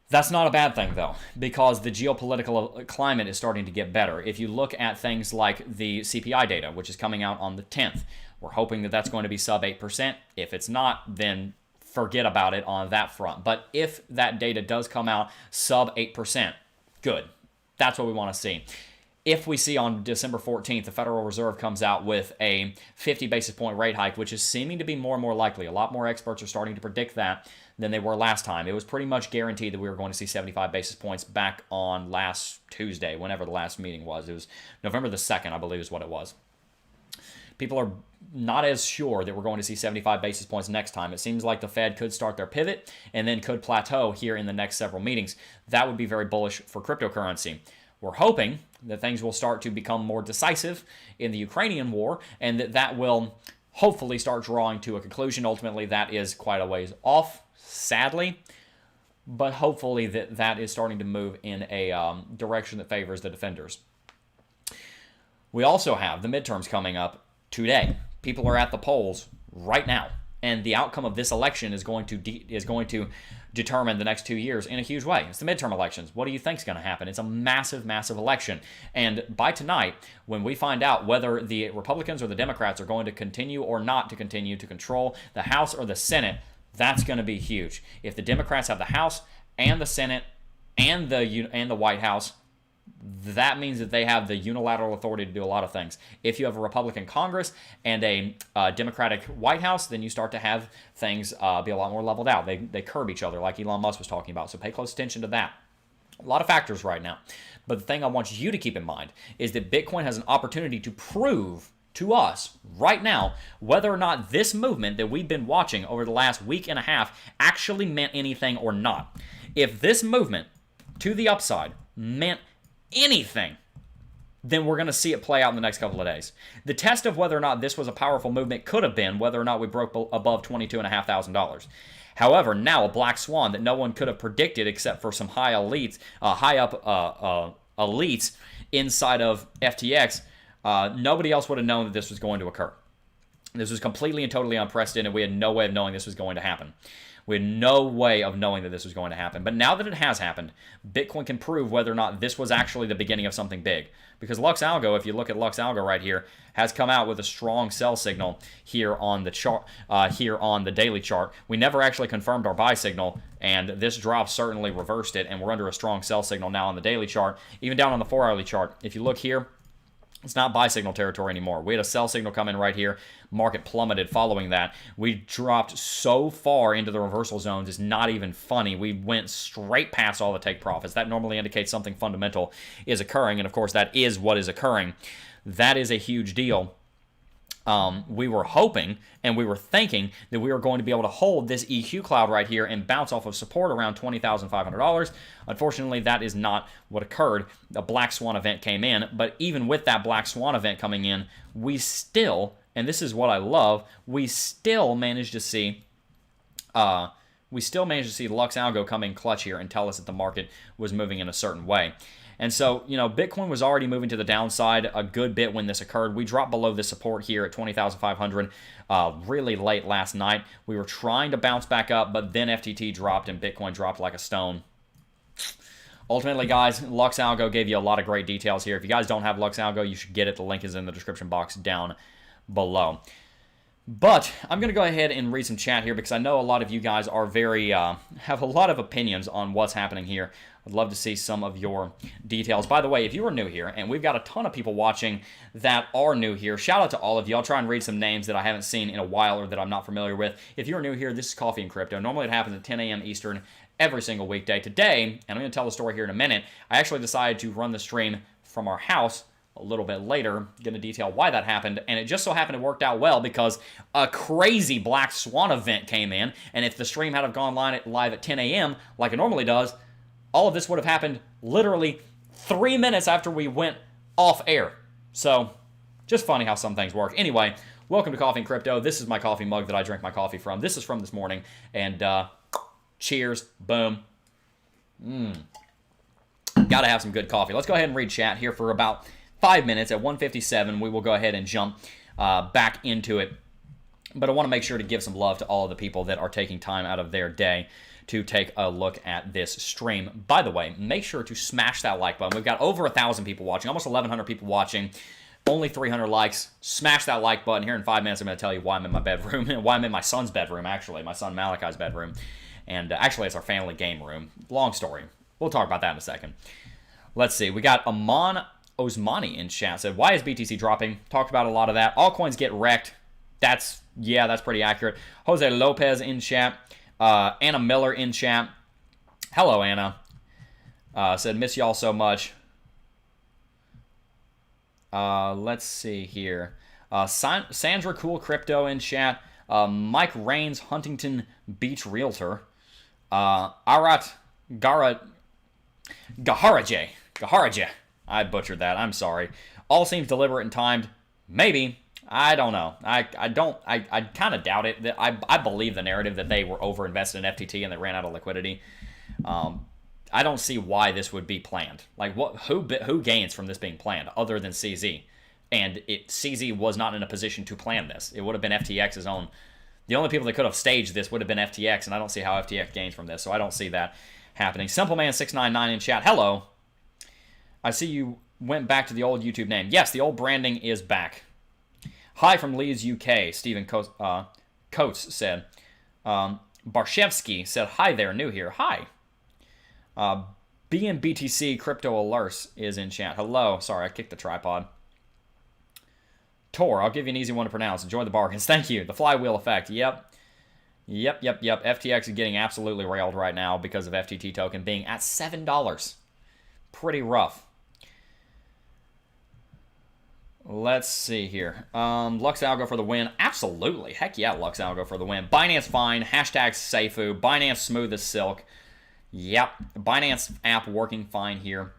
That's not a bad thing, though, because the geopolitical climate is starting to get better. If you look at things like the CPI data, which is coming out on the 10th, we're hoping that that's going to be sub 8%. If it's not, then forget about it on that front. But if that data does come out sub 8%, good. That's what we want to see. If we see on December 14th, the Federal Reserve comes out with a 50 basis point rate hike, which is seeming to be more and more likely. A lot more experts are starting to predict that than they were last time. It was pretty much guaranteed that we were going to see 75 basis points back on last Tuesday, whenever the last meeting was. It was November the 2nd, I believe is what it was. People are not as sure that we're going to see 75 basis points next time. It seems like the Fed could start their pivot and then could plateau here in the next several meetings. That would be very bullish for cryptocurrency. We're hoping that things will start to become more decisive in the Ukrainian war and that will hopefully start drawing to a conclusion. Ultimately, that is quite a ways off, sadly, but hopefully that is starting to move in a direction that favors the defenders. We also have the midterms coming up today. People are at the polls right now, and the outcome of this election is going to determine the next 2 years in a huge way. It's the midterm elections. What do you think is going to happen? It's a massive, massive election. And by tonight, when we find out whether the Republicans or the Democrats are going to continue or not to continue to control the House or the Senate, that's going to be huge. If the Democrats have the House and the Senate and the White House, that means that they have the unilateral authority to do a lot of things. If you have a Republican Congress and a Democratic White House, then you start to have things be a lot more leveled out. They curb each other, like Elon Musk was talking about. So pay close attention to that. A lot of factors right now. But the thing I want you to keep in mind is that Bitcoin has an opportunity to prove to us right now whether or not this movement that we've been watching over the last week and a half actually meant anything or not. If this movement to the upside meant anything, then we're going to see it play out in the next couple of days. The test of whether or not this was a powerful movement could have been whether or not we broke above $22,500. However, now a black swan that no one could have predicted except for some high elites inside of FTX, nobody else would have known that this was going to occur. This was completely and totally unprecedented. We had no way of knowing this was going to happen. We had no way of knowing that this was going to happen. But now that it has happened, Bitcoin can prove whether or not this was actually the beginning of something big. Because Lux Algo, if you look at Lux Algo right here, has come out with a strong sell signal here on the chart, here on the daily chart. We never actually confirmed our buy signal, and this drop certainly reversed it, and we're under a strong sell signal now on the daily chart. Even down on the 4-hourly chart, if you look here, it's not buy signal territory anymore. We had a sell signal come in right here. Market plummeted following that. We dropped so far into the reversal zones, it's not even funny. We went straight past all the take profits. That normally indicates something fundamental is occurring, and of course that is what is occurring. That is a huge deal. We were hoping and we were thinking that we were going to be able to hold this EQ cloud right here and bounce off of support around $20,500. Unfortunately, that is not what occurred. A black swan event came in, but even with that black swan event coming in, we still, and this is what I love, we still managed to see Lux Algo come in clutch here and tell us that the market was moving in a certain way. And so, you know, Bitcoin was already moving to the downside a good bit when this occurred. We dropped below this support here at 20,500 really late last night. We were trying to bounce back up, but then FTT dropped and Bitcoin dropped like a stone. Ultimately, guys, Lux Algo gave you a lot of great details here. If you guys don't have Lux Algo, you should get it. The link is in the description box down below. But I'm going to go ahead and read some chat here because I know a lot of you guys are very, have a lot of opinions on what's happening here. I'd love to see some of your details. By the way, if you are new here, and we've got a ton of people watching that are new here, shout out to all of you. I'll try and read some names that I haven't seen in a while or that I'm not familiar with. If you're new here, this is Coffee and Crypto. Normally it happens at 10 a.m. Eastern every single weekday. Today, and I'm going to tell the story here in a minute, I actually decided to run the stream from our house a little bit later. Going to detail why that happened, and it just so happened it worked out well because a crazy black swan event came in, and if the stream had have gone live at 10 a.m. like it normally does, all of this would have happened literally 3 minutes after we went off air. So, just funny how some things work. Anyway, welcome to Coffee and Crypto. This is my coffee mug that I drink my coffee from. This is from this morning, and cheers, boom. Gotta have some good coffee. Let's go ahead and read chat here for about 5 minutes. At 1:57, we will go ahead and jump back into it. But I want to make sure to give some love to all of the people that are taking time out of their day to take a look at this stream. By the way, make sure to smash that like button. We've got over 1,000 people watching, almost 1,100 people watching, only 300 likes. Smash that like button. Here in 5 minutes, I'm going to tell you why I'm in my bedroom, why I'm in my son's bedroom, actually, my son Malachi's bedroom. And actually, it's our family game room. Long story. We'll talk about that in a second. Let's see. We got Aman Osmani in chat. Said, why is BTC dropping? Talked about a lot of that. Altcoins get wrecked. That's pretty accurate. Jose Lopez in chat. Anna Miller in chat. Hello, Anna. Said, miss y'all so much. Let's see here. Sandra Cool Crypto in chat. Mike Rains, Huntington Beach Realtor. Arat Gaharaje. I butchered that. I'm sorry. All seems deliberate and timed. Maybe. I don't know. I kind of doubt it. I believe the narrative that they were overinvested in FTT and they ran out of liquidity. I don't see why this would be planned. Like, who gains from this being planned other than CZ? And CZ was not in a position to plan this. It would have been FTX's own. The only people that could have staged this would have been FTX, and I don't see how FTX gains from this, so I don't see that happening. Simpleman699 in chat. Hello. I see you went back to the old YouTube name. Yes, the old branding is back. Hi from Leeds, UK. Stephen Coates said. Barshevsky said, hi there, new here. Hi. BNBTC Crypto Alerts is in chat. Hello. Sorry, I kicked the tripod. Tor, I'll give you an easy one to pronounce. Enjoy the bargains. Thank you. The flywheel effect. Yep. FTX is getting absolutely railed right now because of FTT token being at $7. Pretty rough. Let's see here. Lux Algo for the win. Absolutely. Heck yeah, Lux Algo for the win. Binance fine. Hashtag Seifu. Binance smooth as silk. Yep. Binance app working fine here.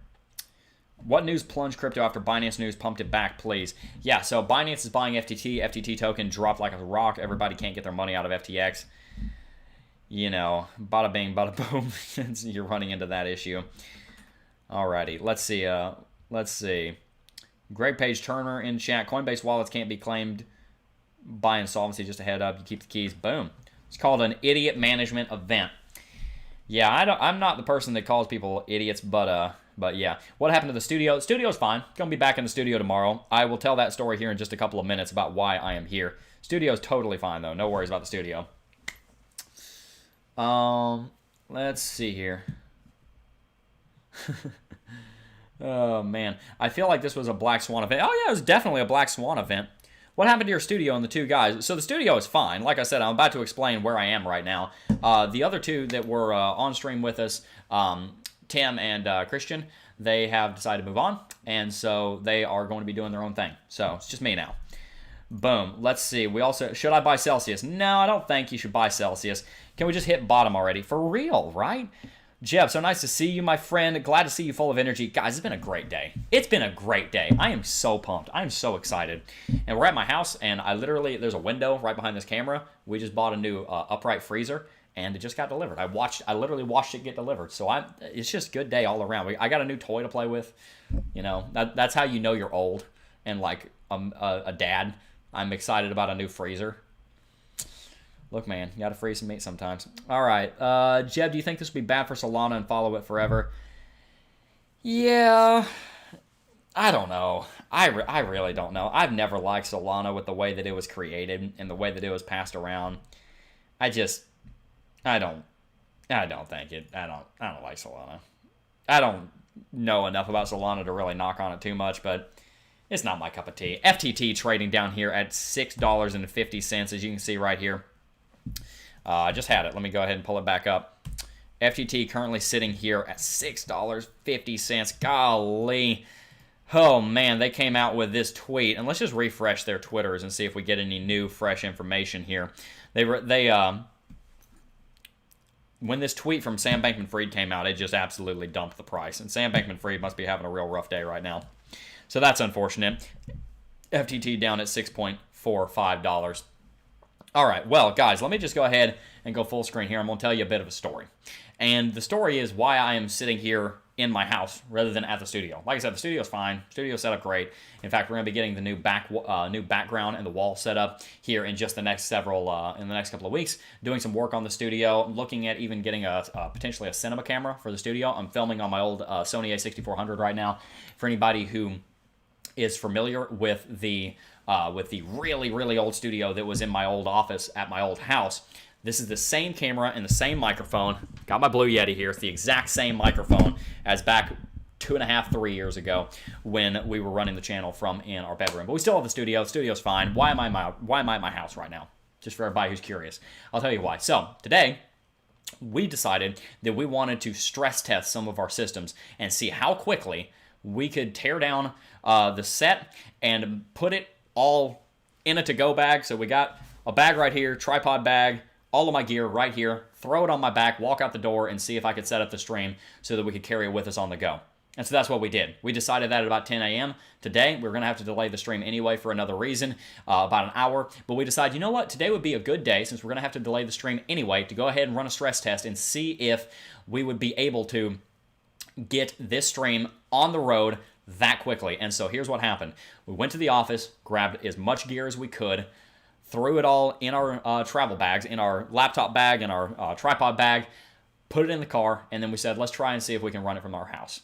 What news plunged crypto after Binance news pumped it back, please? Yeah, so Binance is buying FTT. FTT token dropped like a rock. Everybody can't get their money out of FTX. You know, bada bing, bada boom. You're running into that issue. Alrighty, let's see. Greg Page Turner in chat. Coinbase wallets can't be claimed by insolvency. Just a head up. You keep the keys. Boom. It's called an idiot management event. Yeah, I'm not the person that calls people idiots, but yeah. What happened to the studio? The studio's fine. Gonna be back in the studio tomorrow. I will tell that story here in just a couple of minutes about why I am here. Studio's totally fine though. No worries about the studio. Let's see here. Oh man, I feel like this was a Black Swan event. Oh yeah, it was definitely a Black Swan event. What happened to your studio and the two guys? So the studio is fine. Like I said, I'm about to explain where I am right now. The other two that were on stream with us, Tim and Christian, they have decided to move on. And so they are going to be doing their own thing. So it's just me now. Boom. Let's see. We also, should I buy Celsius? No, I don't think you should buy Celsius. Can we just hit bottom already? For real, right? Jebb, so nice to see you, my friend. Glad to see you full of energy. Guys, it's been a great day. It's been a great day. I am so pumped. I am so excited. And we're at my house, and there's a window right behind this camera. We just bought a new upright freezer, and it just got delivered. I literally watched it get delivered. So it's just a good day all around. I got a new toy to play with. You know, that's how you know you're old and like a dad. I'm excited about a new freezer. Look, man, you gotta freeze some meat sometimes. All right, Jebb, do you think this would be bad for Solana and follow it forever? Yeah, I don't know. I really don't know. I've never liked Solana with the way that it was created and the way that it was passed around. I don't think it. I don't like Solana. I don't know enough about Solana to really knock on it too much, but it's not my cup of tea. FTT trading down here at $6.50, as you can see right here. I just had it. Let me go ahead and pull it back up. FTT currently sitting here at $6.50. Golly. Oh, man, they came out with this tweet. And let's just refresh their Twitters and see if we get any new, fresh information here. When this tweet from Sam Bankman-Fried came out, it just absolutely dumped the price. And Sam Bankman-Fried must be having a real rough day right now. So that's unfortunate. FTT down at $6.45. All right, well, guys, let me just go ahead and go full screen here. I'm going to tell you a bit of a story. And the story is why I am sitting here in my house rather than at the studio. Like I said, the studio's fine. Studio's set up great. In fact, we're going to be getting the new background and the wall set up here in just the next couple of weeks. Doing some work on the studio. Looking at even getting potentially a cinema camera for the studio. I'm filming on my old Sony a6400 right now. For anybody who is familiar with the really, really old studio that was in my old office at my old house. This is the same camera and the same microphone. Got my Blue Yeti here. It's the exact same microphone as back 2.5, 3 years ago when we were running the channel from in our bedroom. But we still have the studio. The studio's fine. Why am I at my house right now? Just for everybody who's curious. I'll tell you why. So today, we decided that we wanted to stress test some of our systems and see how quickly we could tear down the set and put it all in a to-go bag. So we got a bag right here, tripod bag, all of my gear right here, throw it on my back, walk out the door, and see if I could set up the stream so that we could carry it with us on the go. And so that's what we did. We decided that at about 10 a.m. today. We're going to have to delay the stream anyway for another reason, about an hour. But we decided, you know what? Today would be a good day, since we're going to have to delay the stream anyway, to go ahead and run a stress test and see if we would be able to get this stream on the road that quickly. And so here's what happened. We went to the office, grabbed as much gear as we could, threw it all in our travel bags, in our laptop bag, in our tripod bag, put it in the car, and then we said, let's try and see if we can run it from our house.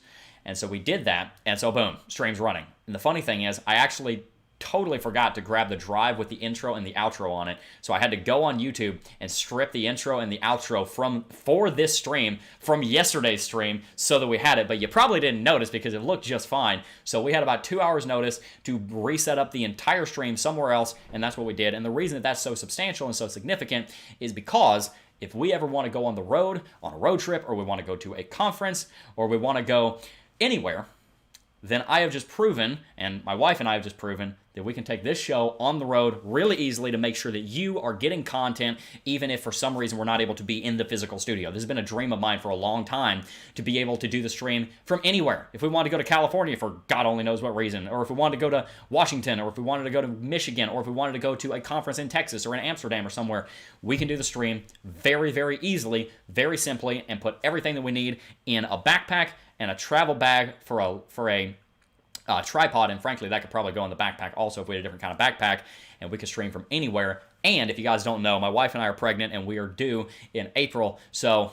And so we did that, and so boom, stream's running. And the funny thing is, I actually totally forgot to grab the drive with the intro and the outro on it. So I had to go on YouTube and strip the intro and the outro for this stream from yesterday's stream so that we had it. But you probably didn't notice because it looked just fine. So we had about 2 hours notice to reset up the entire stream somewhere else, and that's what we did. And the reason that that's so substantial and so significant is because if we ever want to go on the road, on a road trip, or we want to go to a conference, or we want to go anywhere, then I have just proven, and my wife and I have just proven, that we can take this show on the road really easily to make sure that you are getting content, even if for some reason we're not able to be in the physical studio. This has been a dream of mine for a long time, to be able to do the stream from anywhere. If we wanted to go to California for God only knows what reason, or if we wanted to go to Washington, or if we wanted to go to Michigan, or if we wanted to go to a conference in Texas or in Amsterdam or somewhere, we can do the stream very, very easily, very simply, and put everything that we need in a backpack and a travel bag for a tripod, and frankly, that could probably go in the backpack also if we had a different kind of backpack, and we could stream from anywhere. And if you guys don't know, my wife and I are pregnant, and we are due in April, so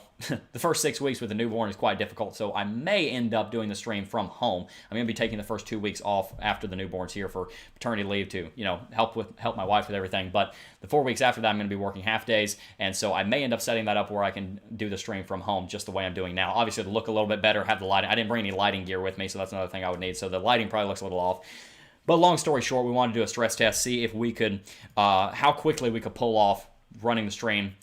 the first 6 weeks with a newborn is quite difficult, so I may end up doing the stream from home. I'm going to be taking the first 2 weeks off after the newborn's here for paternity leave to, help my wife with everything, but the 4 weeks after that, I'm going to be working half days, and so I may end up setting that up where I can do the stream from home just the way I'm doing now. Obviously, to look a little bit better, have the lighting. I didn't bring any lighting gear with me, so that's another thing I would need, so the lighting probably looks a little off. But long story short, we wanted to do a stress test, see if we could, how quickly we could pull off running the stream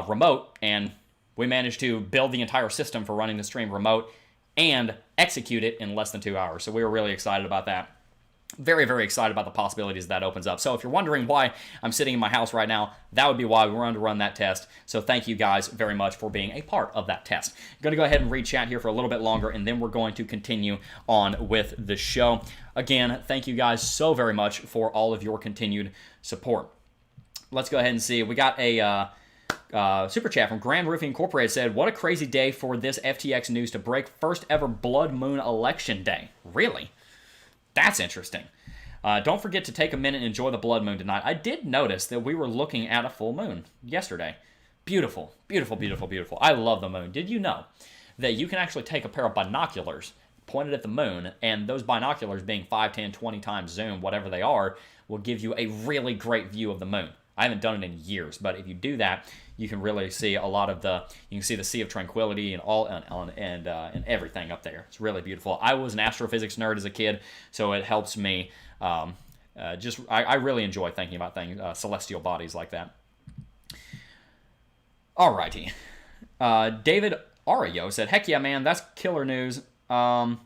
remote, and we managed to build the entire system for running the stream remote and execute it in less than 2 hours. So we were really excited about that. Very, very excited about the possibilities that opens up. So if you're wondering why I'm sitting in my house right now, that would be why we wanted to run that test. So thank you guys very much for being a part of that test. I'm going to go ahead and read chat here for a little bit longer, and then we're going to continue on with the show. Again, thank you guys so very much for all of your continued support. Let's go ahead and see. We got a super chat from Grand Roofing Incorporated. Said, what a crazy day for this FTX news to break. First ever Blood Moon election day. Really? That's interesting. Don't forget to take a minute and enjoy the blood moon tonight. I did notice that we were looking at a full moon yesterday. Beautiful, beautiful, beautiful, beautiful. I love the moon. Did you know that you can actually take a pair of binoculars, point it at the moon, and those binoculars being 5, 10, 20 times zoom, whatever they are, will give you a really great view of the moon. I haven't done it in years, but if you do that, you can really see a lot of you can see the Sea of Tranquility and everything up there. It's really beautiful. I was an astrophysics nerd as a kid, so it helps me. I really enjoy thinking about things, celestial bodies like that. Alrighty. David Ario said, heck yeah, man, that's killer news. Thank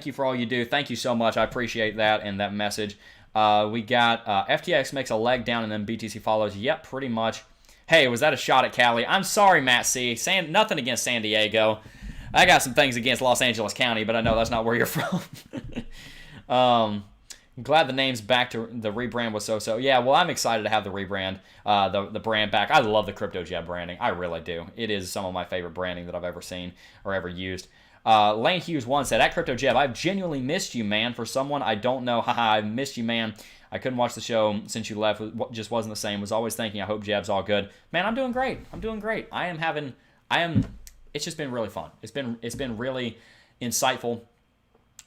you for all you do. Thank you so much. I appreciate that and that message. We got FTX makes a leg down and then BTC follows. Yep, pretty much. Hey, was that a shot at Cali? I'm sorry, Matt C. Nothing against San Diego. I got some things against Los Angeles County, but I know that's not where you're from. I'm glad the name's back to the rebrand was so-so. Yeah, well, I'm excited to have the rebrand, the brand back. I love the Crypto Jebb branding. I really do. It is some of my favorite branding that I've ever seen or ever used. Lane Hughes 1 said, at Crypto Jebb, I've genuinely missed you, man. For someone I don't know, haha, I missed you, man. I couldn't watch the show since you left. It just wasn't the same. Was always thinking, I hope Jebb's all good. Man, I'm doing great. I'm doing great. It's just been really fun. It's been really insightful.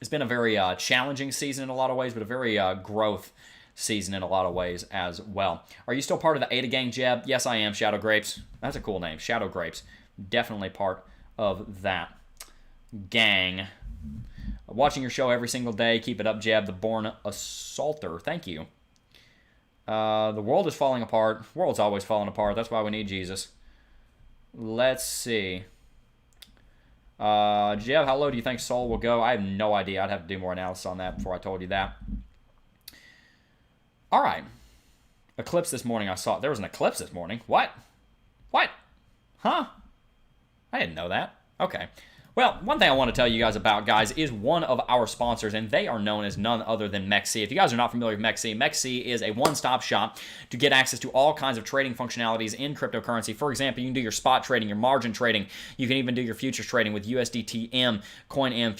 It's been a very challenging season in a lot of ways, but a very growth season in a lot of ways as well. Are you still part of the Ada Gang, Jebb? Yes, I am, Shadow Grapes. That's a cool name, Shadow Grapes. Definitely part of that gang. Watching your show every single day. Keep it up, Jebb, the born assaulter. Thank you. The world is falling apart. The world's always falling apart. That's why we need Jesus. Let's see. Jebb, how low do you think Sol will go? I have no idea. I'd have to do more analysis on that before I told you that. All right. Eclipse this morning. I saw there was an eclipse this morning. What? Huh? I didn't know that. Okay. Well, one thing I want to tell you guys about, guys, is one of our sponsors, and they are known as none other than MEXC. If you guys are not familiar with MEXC, MEXC is a one-stop shop to get access to all kinds of trading functionalities in cryptocurrency. For example, you can do your spot trading, your margin trading. You can even do your futures trading with USDT-M, CoinM,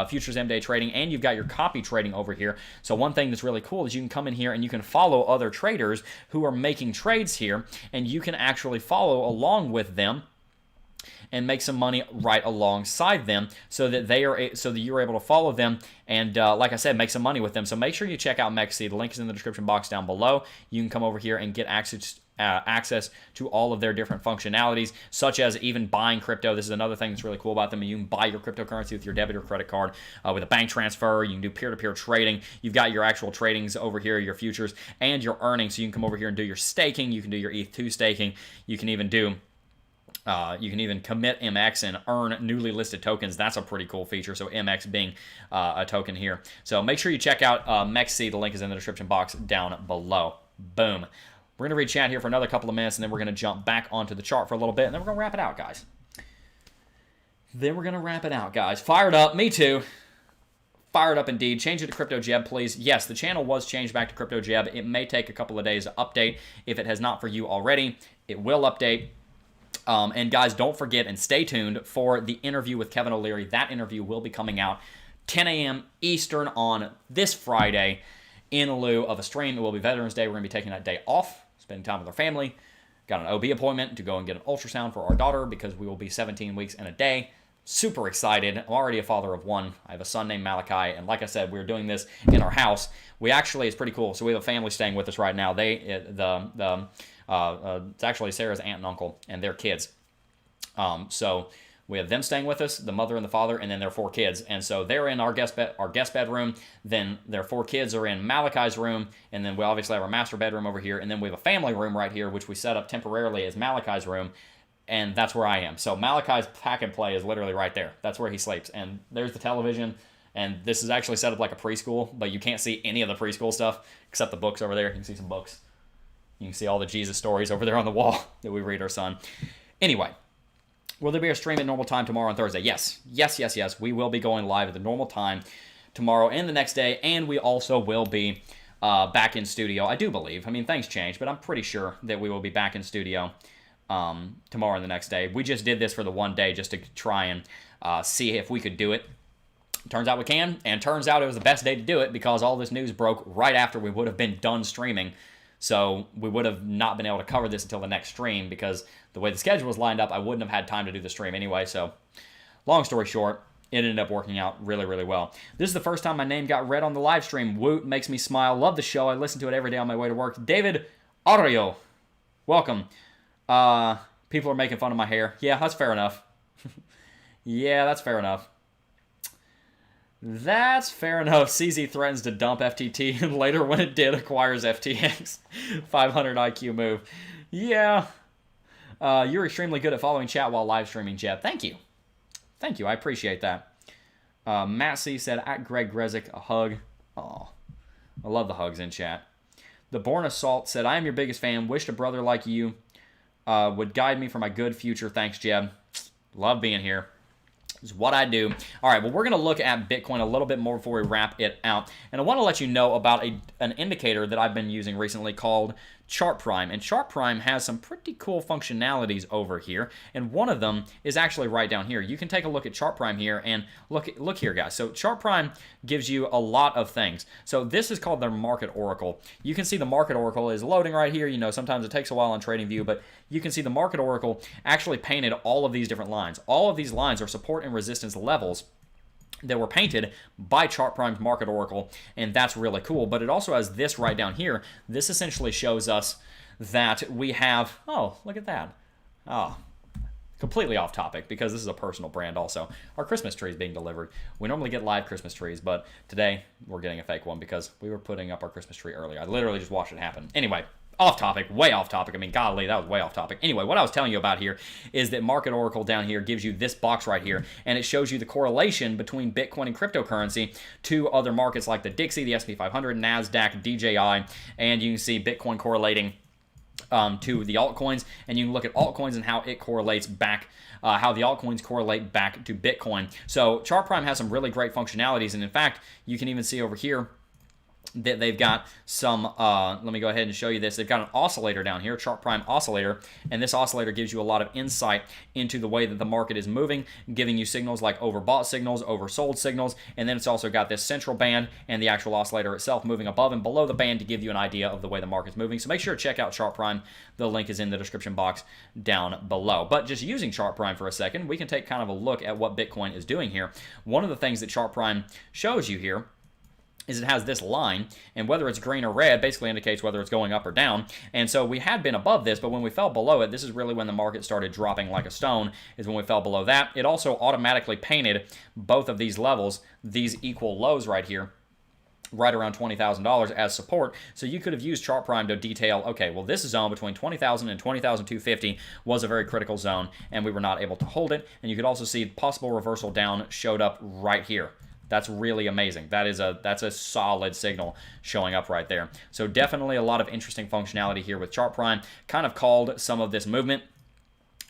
Futures M-Day trading, and you've got your copy trading over here. So one thing that's really cool is you can come in here and you can follow other traders who are making trades here, and you can actually follow along with them. and make some money right alongside them, so that you're able to follow them and, like I said, make some money with them. So make sure you check out MEXC. The link is in the description box down below. You can come over here and get access to all of their different functionalities, such as even buying crypto. This is another thing that's really cool about them. You can buy your cryptocurrency with your debit or credit card with a bank transfer. You can do peer-to-peer trading. You've got your actual tradings over here, your futures, and your earnings. So you can come over here and do your staking. You can do your ETH2 staking. You can even do commit MX and earn newly listed tokens. That's a pretty cool feature. So MX being a token here. So make sure you check out MEXC. The link is in the description box down below. Boom. We're going to read chat here for another couple of minutes, and then we're going to jump back onto the chart for a little bit, and then we're going to wrap it out, guys. Fired up. Me too. Fired up indeed. Change it to Crypto Jebb, please. Yes, the channel was changed back to Crypto Jebb. It may take a couple of days to update. If it has not for you already, it will update. And guys, don't forget and stay tuned for the interview with Kevin O'Leary. That interview will be coming out 10 a.m. Eastern on this Friday in lieu of a stream. It will be Veterans Day. We're going to be taking that day off, spending time with our family. Got an OB appointment to go and get an ultrasound for our daughter because we will be 17 weeks in a day. Super excited. I'm already a father of one. I have a son named Malachi, and like I said, we're doing this in our house. We actually, it's pretty cool. So we have a family staying with us right now. It's actually Sarah's aunt and uncle and their kids. So we have them staying with us, the mother and the father, and then their 4 kids. And so they're in our guest bedroom. Then their 4 kids are in Malachi's room. And then we obviously have our master bedroom over here. And then we have a family room right here, which we set up temporarily as Malachi's room. And that's where I am. So Malachi's pack and play is literally right there. That's where he sleeps. And there's the television. And this is actually set up like a preschool, but you can't see any of the preschool stuff except the books over there. You can see some books. You can see all the Jesus stories over there on the wall that we read our son. Anyway. Will there be a stream at normal time tomorrow on Thursday? Yes. Yes. We will be going live at the normal time tomorrow and the next day, and we also will be back in studio, I do believe. I mean, things change, but I'm pretty sure that we will be back in studio tomorrow and the next day. We just did this for the one day just to try and see if we could do it. Turns out we can, and turns out it was the best day to do it because all this news broke right after we would have been done streaming. So we would have not been able to cover this until the next stream because the way the schedule was lined up, I wouldn't have had time to do the stream anyway. So long story short, it ended up working out really, really well. This is the first time my name got read on the live stream. Woot, makes me smile. Love the show. I listen to it every day on my way to work. David Arroyo, welcome. People are making fun of my hair. Yeah, that's fair enough. Yeah, that's fair enough. That's fair enough. CZ threatens to dump FTT, and later when it did, acquires FTX. 500 IQ move. Yeah. You're extremely good at following chat while live streaming, Jebb. Thank you. Thank you. I appreciate that. Matt C said, at Greg Grezik, a hug. Aw. I love the hugs in chat. The Born Assault said, I am your biggest fan. Wished a brother like you would guide me for my good future. Thanks, Jebb. Love being here. Is what I do. All right, well, we're going to look at Bitcoin a little bit more before we wrap it out. And I want to let you know about an indicator that I've been using recently called Chart Prime. And Chart Prime has some pretty cool functionalities over here. And one of them is actually right down here. You can take a look at Chart Prime here and look here, guys. So Chart Prime gives you a lot of things. So this is called their Market Oracle. You can see the Market Oracle is loading right here. You know, sometimes it takes a while on TradingView, but you can see the Market Oracle actually painted all of these different lines. All of these lines are support and resistance levels that were painted by Chart Prime's Market Oracle, and that's really cool. But it also has this right down here. This essentially shows us that we have, oh, look at that. Oh, completely off topic because this is a personal brand also. Our Christmas tree is being delivered. We normally get live Christmas trees, but today we're getting a fake one because we were putting up our Christmas tree earlier. I literally just watched it happen. Anyway, off topic, way off topic. I mean, golly, that was way off topic. Anyway, what I was telling you about here is that Market Oracle down here gives you this box right here, and it shows you the correlation between Bitcoin and cryptocurrency to other markets like the Dixie, the S&P 500, NASDAQ, DJI, and you can see Bitcoin correlating to the altcoins, and you can look at altcoins and how it correlates back, how the altcoins correlate back to Bitcoin. So Chart Prime has some really great functionalities, and in fact, you can even see over here they've got some, let me go ahead and show you this. They've got an oscillator down here, chart prime oscillator, and this oscillator gives you a lot of insight into the way that the market is moving, giving you signals like overbought signals, oversold signals, and then it's also got this central band and the actual oscillator itself moving above and below the band to give you an idea of the way the market's moving. So make sure to check out chart prime. The link is in the description box down below. But just using chart prime for a second, we can take kind of a look at what Bitcoin is doing here. One of the things that chart prime shows you here is it has this line, and whether it's green or red basically indicates whether it's going up or down. And so we had been above this, but when we fell below it, this is really when the market started dropping like a stone, is when we fell below that. It also automatically painted both of these levels, these equal lows right here, right around $20,000 as support. So you could have used chart prime to detail, okay, well, this zone between 20,000 and 20,250 was a very critical zone, and we were not able to hold it. And you could also see possible reversal down showed up right here. That's really amazing. That's a solid signal showing up right there. So definitely a lot of interesting functionality here with chart prime. Kind of called some of this movement,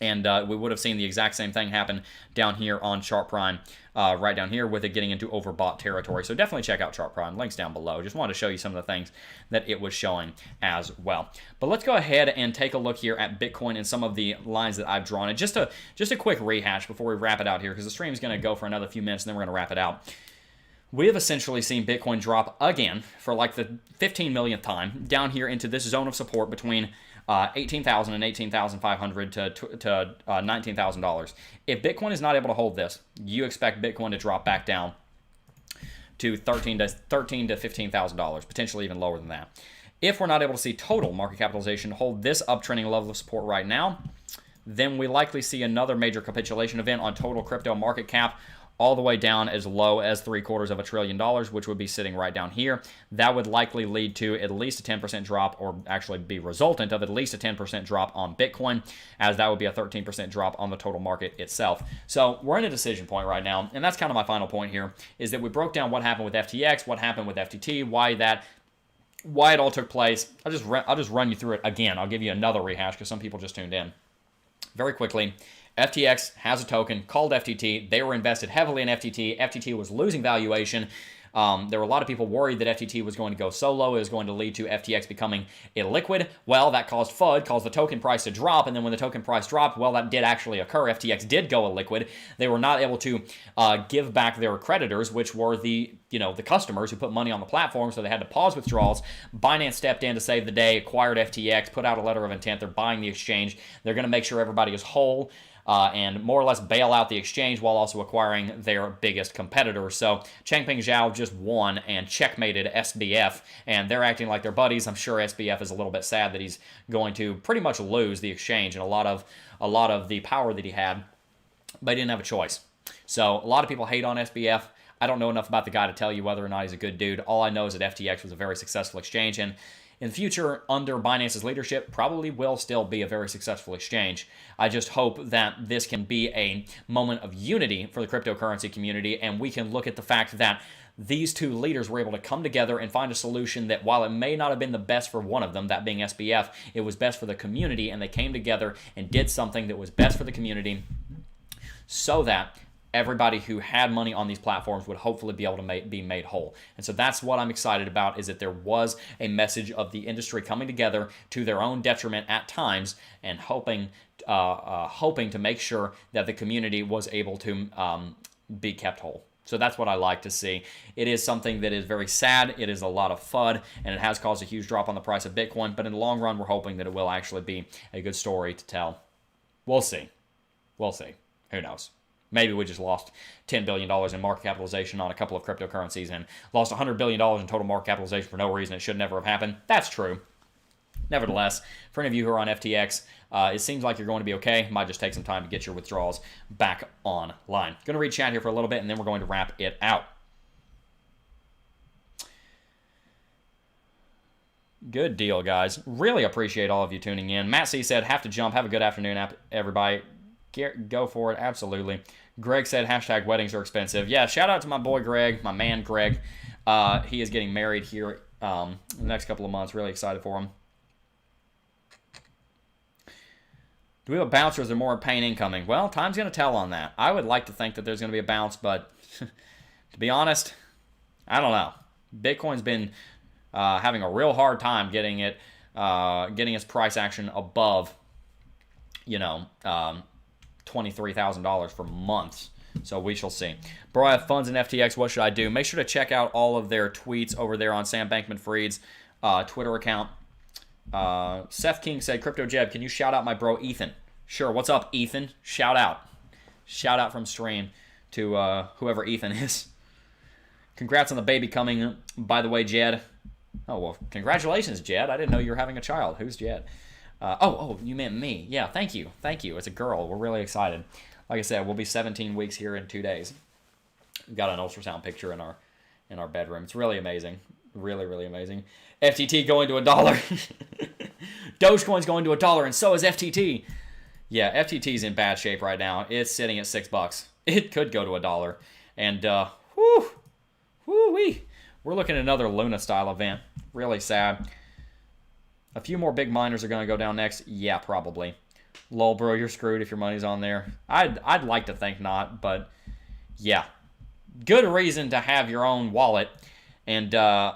and we would have seen the exact same thing happen down here on chart prime, right down here with it getting into overbought territory. So definitely check out chart prime. Links down below. Just wanted to show you some of the things that it was showing as well. But let's go ahead and take a look here at Bitcoin and some of the lines that I've drawn. And just a quick rehash before we wrap it out here, because the stream is going to go for another few minutes and then we're going to wrap it out. We have essentially seen Bitcoin drop again for like the 15 millionth time down here into this zone of support between $18,000 and $18,500 to $19,000. If Bitcoin is not able to hold this, you expect Bitcoin to drop back down to $13,000 to $15,000, potentially even lower than that. If we're not able to see total market capitalization hold this uptrending level of support right now, then we likely see another major capitulation event on total crypto market cap, all the way down as low as $750 billion, which would be sitting right down here. That would likely lead to at least a 10% drop, or actually be resultant of at least a 10% drop on Bitcoin, as that would be a 13% drop on the total market itself. So we're in a decision point right now, and that's kind of my final point here, is that we broke down what happened with FTX, what happened with FTT, why it all took place. I'll just run you through it again. I'll give you another rehash because some people just tuned in. Very quickly, FTX has a token called FTT. They were invested heavily in FTT. FTT was losing valuation. There were a lot of people worried that FTT was going to go so low it was going to lead to FTX becoming illiquid. Well, that caused FUD, caused the token price to drop, and then when the token price dropped, well, that did actually occur. FTX did go illiquid. They were not able to give back their creditors, which were the customers who put money on the platform, so they had to pause withdrawals. Binance stepped in to save the day, acquired FTX, put out a letter of intent. They're buying the exchange. They're going to make sure everybody is whole. And more or less bail out the exchange while also acquiring their biggest competitor. So Changpeng Zhao just won and checkmated SBF, and they're acting like they're buddies. I'm sure SBF is a little bit sad that he's going to pretty much lose the exchange and a lot of the power that he had, but he didn't have a choice. So a lot of people hate on SBF. I don't know enough about the guy to tell you whether or not he's a good dude. All I know is that FTX was a very successful exchange, and in the future, under Binance's leadership, probably will still be a very successful exchange. I just hope that this can be a moment of unity for the cryptocurrency community, and we can look at the fact that these two leaders were able to come together and find a solution that, while it may not have been the best for one of them, that being SBF, it was best for the community, and they came together and did something that was best for the community so that everybody who had money on these platforms would hopefully be able to be made whole. And so that's what I'm excited about, is that there was a message of the industry coming together to their own detriment at times, and hoping to make sure that the community was able to be kept whole. So that's what I like to see. It is something that is very sad. It is a lot of FUD, and it has caused a huge drop on the price of Bitcoin. But in the long run, we're hoping that it will actually be a good story to tell. We'll see. We'll see. Who knows? Maybe we just lost $10 billion in market capitalization on a couple of cryptocurrencies and lost $100 billion in total market capitalization for no reason. It should never have happened. That's true. Nevertheless, for any of you who are on FTX, it seems like you're going to be okay. Might just take some time to get your withdrawals back online. Going to read chat here for a little bit, and then we're going to wrap it out. Good deal, guys. Really appreciate all of you tuning in. Matt C said, have to jump. Have a good afternoon, everybody. Go for it. Absolutely. Greg said, hashtag weddings are expensive. Yeah, shout out to my boy Greg, my man Greg. He is getting married here in the next couple of months. Really excited for him. Do we have a bounce, or is there more pain incoming? Well, time's going to tell on that. I would like to think that there's going to be a bounce, but to be honest, I don't know. Bitcoin's been having a real hard time getting its price action above, you know, $23,000 for months. So we shall see. Bro, I have funds in FTX. What should I do? Make sure to check out all of their tweets over there on Sam Bankman-Fried's Twitter account. Seth King said, Crypto Jebb, can you shout out my bro Ethan? Sure. What's up, Ethan? Shout out. Shout out from stream to whoever Ethan is. Congrats on the baby coming, by the way, Jedd. Oh, well, congratulations, Jedd. I didn't know you were having a child. Who's Jedd? Oh, you meant me. Yeah, thank you. Thank you. It's a girl. We're really excited. Like I said, we'll be 17 weeks here in 2 days. We've got an ultrasound picture in our bedroom. It's really amazing. Really, really amazing. FTT going to $1. Dogecoin's going to $1, and so is FTT. Yeah, FTT's in bad shape right now. It's sitting at $6. It could go to $1. And, whoo-wee. We're looking at another Luna-style event. Really sad. A few more big miners are going to go down next. Yeah, probably. Lol, bro, you're screwed if your money's on there. I'd like to think not, but yeah. Good reason to have your own wallet. And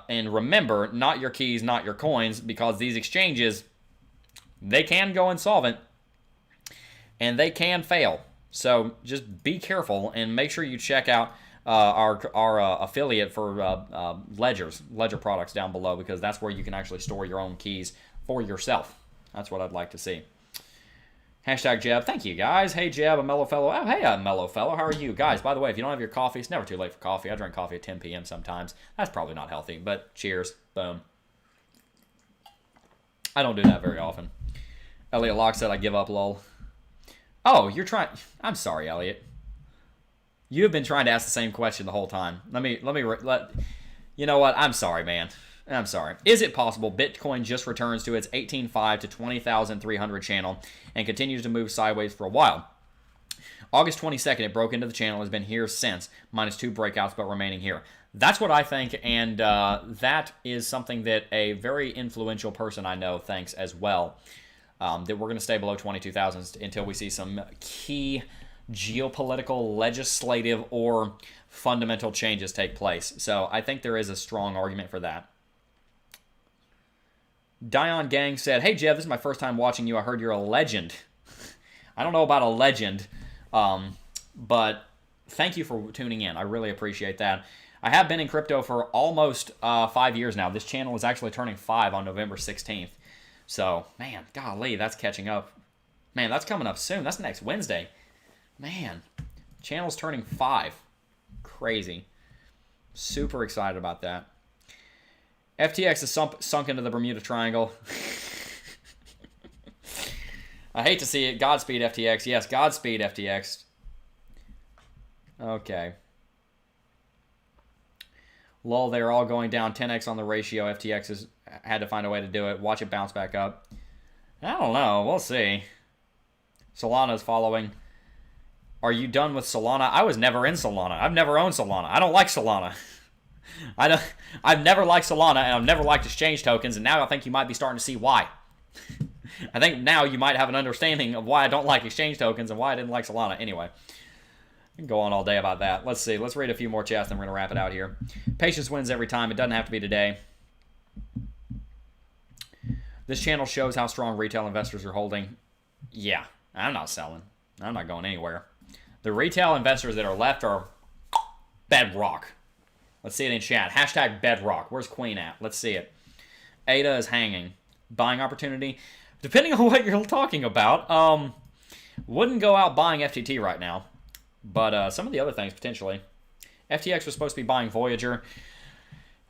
remember, not your keys, not your coins, because these exchanges, they can go insolvent and they can fail. So just be careful and make sure you check out our affiliate for Ledger products down below, because that's where you can actually store your own keys for yourself. That's what I'd like to see. Hashtag Jebb. Thank you, guys. Hey, Jebb, a mellow fellow. Oh, hey, a mellow fellow. How are you? Guys, by the way, if you don't have your coffee, it's never too late for coffee. I drink coffee at 10 p.m. sometimes. That's probably not healthy, but cheers. Boom. I don't do that very often. Elliot Locke said I give up, lol. Oh, you're trying... I'm sorry, Elliot. You have been trying to ask the same question the whole time. You know what? I'm sorry, man. I'm sorry. Is it possible Bitcoin just returns to its 18.5 to 20,300 channel and continues to move sideways for a while? August 22nd, it broke into the channel, has been here since, minus 2 breakouts, but remaining here. That's what I think, and that is something that a very influential person I know thinks as well, that we're going to stay below 22,000 until we see some key geopolitical, legislative, or fundamental changes take place. So I think there is a strong argument for that. Dion Gang said, hey, Jebb, this is my first time watching you. I heard you're a legend. I don't know about a legend, but thank you for tuning in. I really appreciate that. I have been in crypto for almost 5 years now. This channel is actually turning 5 on November 16th. So, man, golly, that's catching up. Man, that's coming up soon. That's next Wednesday. Man, channel's turning 5. Crazy. Super excited about that. FTX is sunk into the Bermuda Triangle. I hate to see it. Godspeed, FTX. Yes, Godspeed, FTX. Okay. Lol, they're all going down 10x on the ratio. FTX has had to find a way to do it. Watch it bounce back up. I don't know. We'll see. Solana's following. Are you done with Solana? I was never in Solana. I've never owned Solana. I don't like Solana. I've never liked Solana, and I've never liked exchange tokens, and now I think you might be starting to see why. I think now you might have an understanding of why I don't like exchange tokens and why I didn't like Solana. Anyway, I can go on all day about that. Let's see. Let's read a few more chats, then we're going to wrap it out here. Patience wins every time. It doesn't have to be today. This channel shows how strong retail investors are holding. Yeah, I'm not selling. I'm not going anywhere. The retail investors that are left are bedrock. Let's see it in chat. Hashtag bedrock. Where's Queen at? Let's see it. ADA is hanging. Buying opportunity. Depending on what you're talking about, wouldn't go out buying FTT right now. But some of the other things, potentially. FTX was supposed to be buying Voyager. And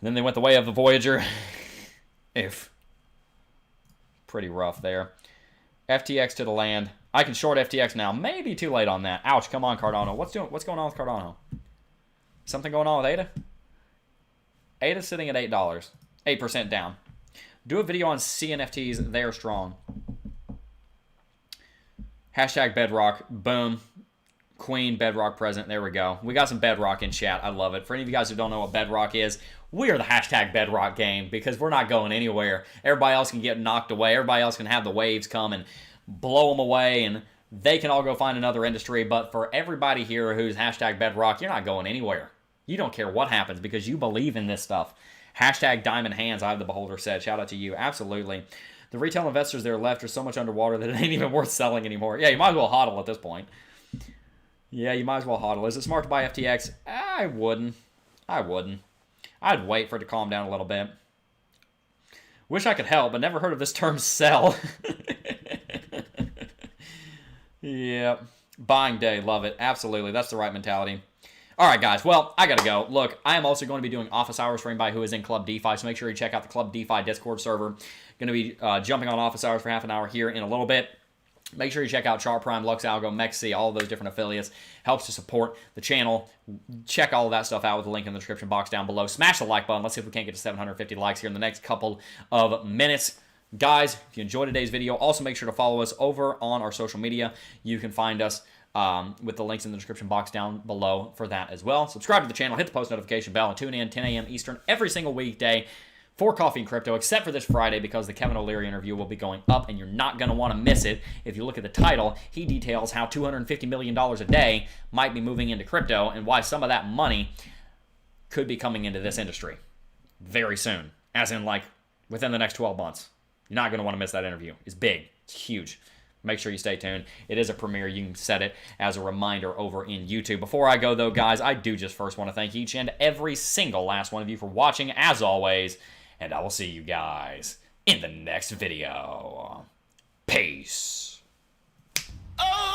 then they went the way of the Voyager. If. Pretty rough there. FTX to the land. I can short FTX now. Maybe too late on that. Ouch. Come on, Cardano. What's going on with Cardano? Something going on with ADA? ADA's sitting at $8. 8% down. Do a video on CNFTs. They are strong. Hashtag bedrock. Boom. Queen bedrock present. There we go. We got some bedrock in chat. I love it. For any of you guys who don't know what bedrock is, we are the hashtag bedrock game because we're not going anywhere. Everybody else can get knocked away. Everybody else can have the waves come and blow them away, and they can all go find another industry. But for everybody here who's hashtag bedrock, you're not going anywhere. You don't care what happens because you believe in this stuff. Hashtag diamond hands, I have the beholder said. Shout out to you. Absolutely. The retail investors that are left are so much underwater that it ain't even worth selling anymore. Yeah, you might as well hodl at this point. Yeah, you might as well hodl. Is it smart to buy FTX? I wouldn't. I'd wait for it to calm down a little bit. Wish I could help, but never heard of this term sell. Yeah. Buying day. Love it. Absolutely. That's the right mentality. All right, guys. Well, I got to go. Look, I am also going to be doing office hours for anybody who is in Club DeFi, so make sure you check out the Club DeFi Discord server. Going to be jumping on office hours for half an hour here in a little bit. Make sure you check out Chart Prime, Lux Algo, Mexi, all of those different affiliates. Helps to support the channel. Check all of that stuff out with the link in the description box down below. Smash the like button. Let's see if we can't get to 750 likes here in the next couple of minutes. Guys, if you enjoyed today's video, also make sure to follow us over on our social media. You can find us with the links in the description box down below for that as well. Subscribe to the channel, hit the post notification bell, and tune in 10 a.m. Eastern every single weekday for Coffee and Crypto, except for this Friday because the Kevin O'Leary interview will be going up, and you're not going to want to miss it. If you look at the title, he details how $250 million a day might be moving into crypto and why some of that money could be coming into this industry very soon, as in like within the next 12 months. You're not going to want to miss that interview. It's big. It's huge. Make sure you stay tuned. It is a premiere. You can set it as a reminder over in YouTube. Before I go, though, guys, I do just first want to thank each and every single last one of you for watching, as always, and I will see you guys in the next video. Peace. Oh!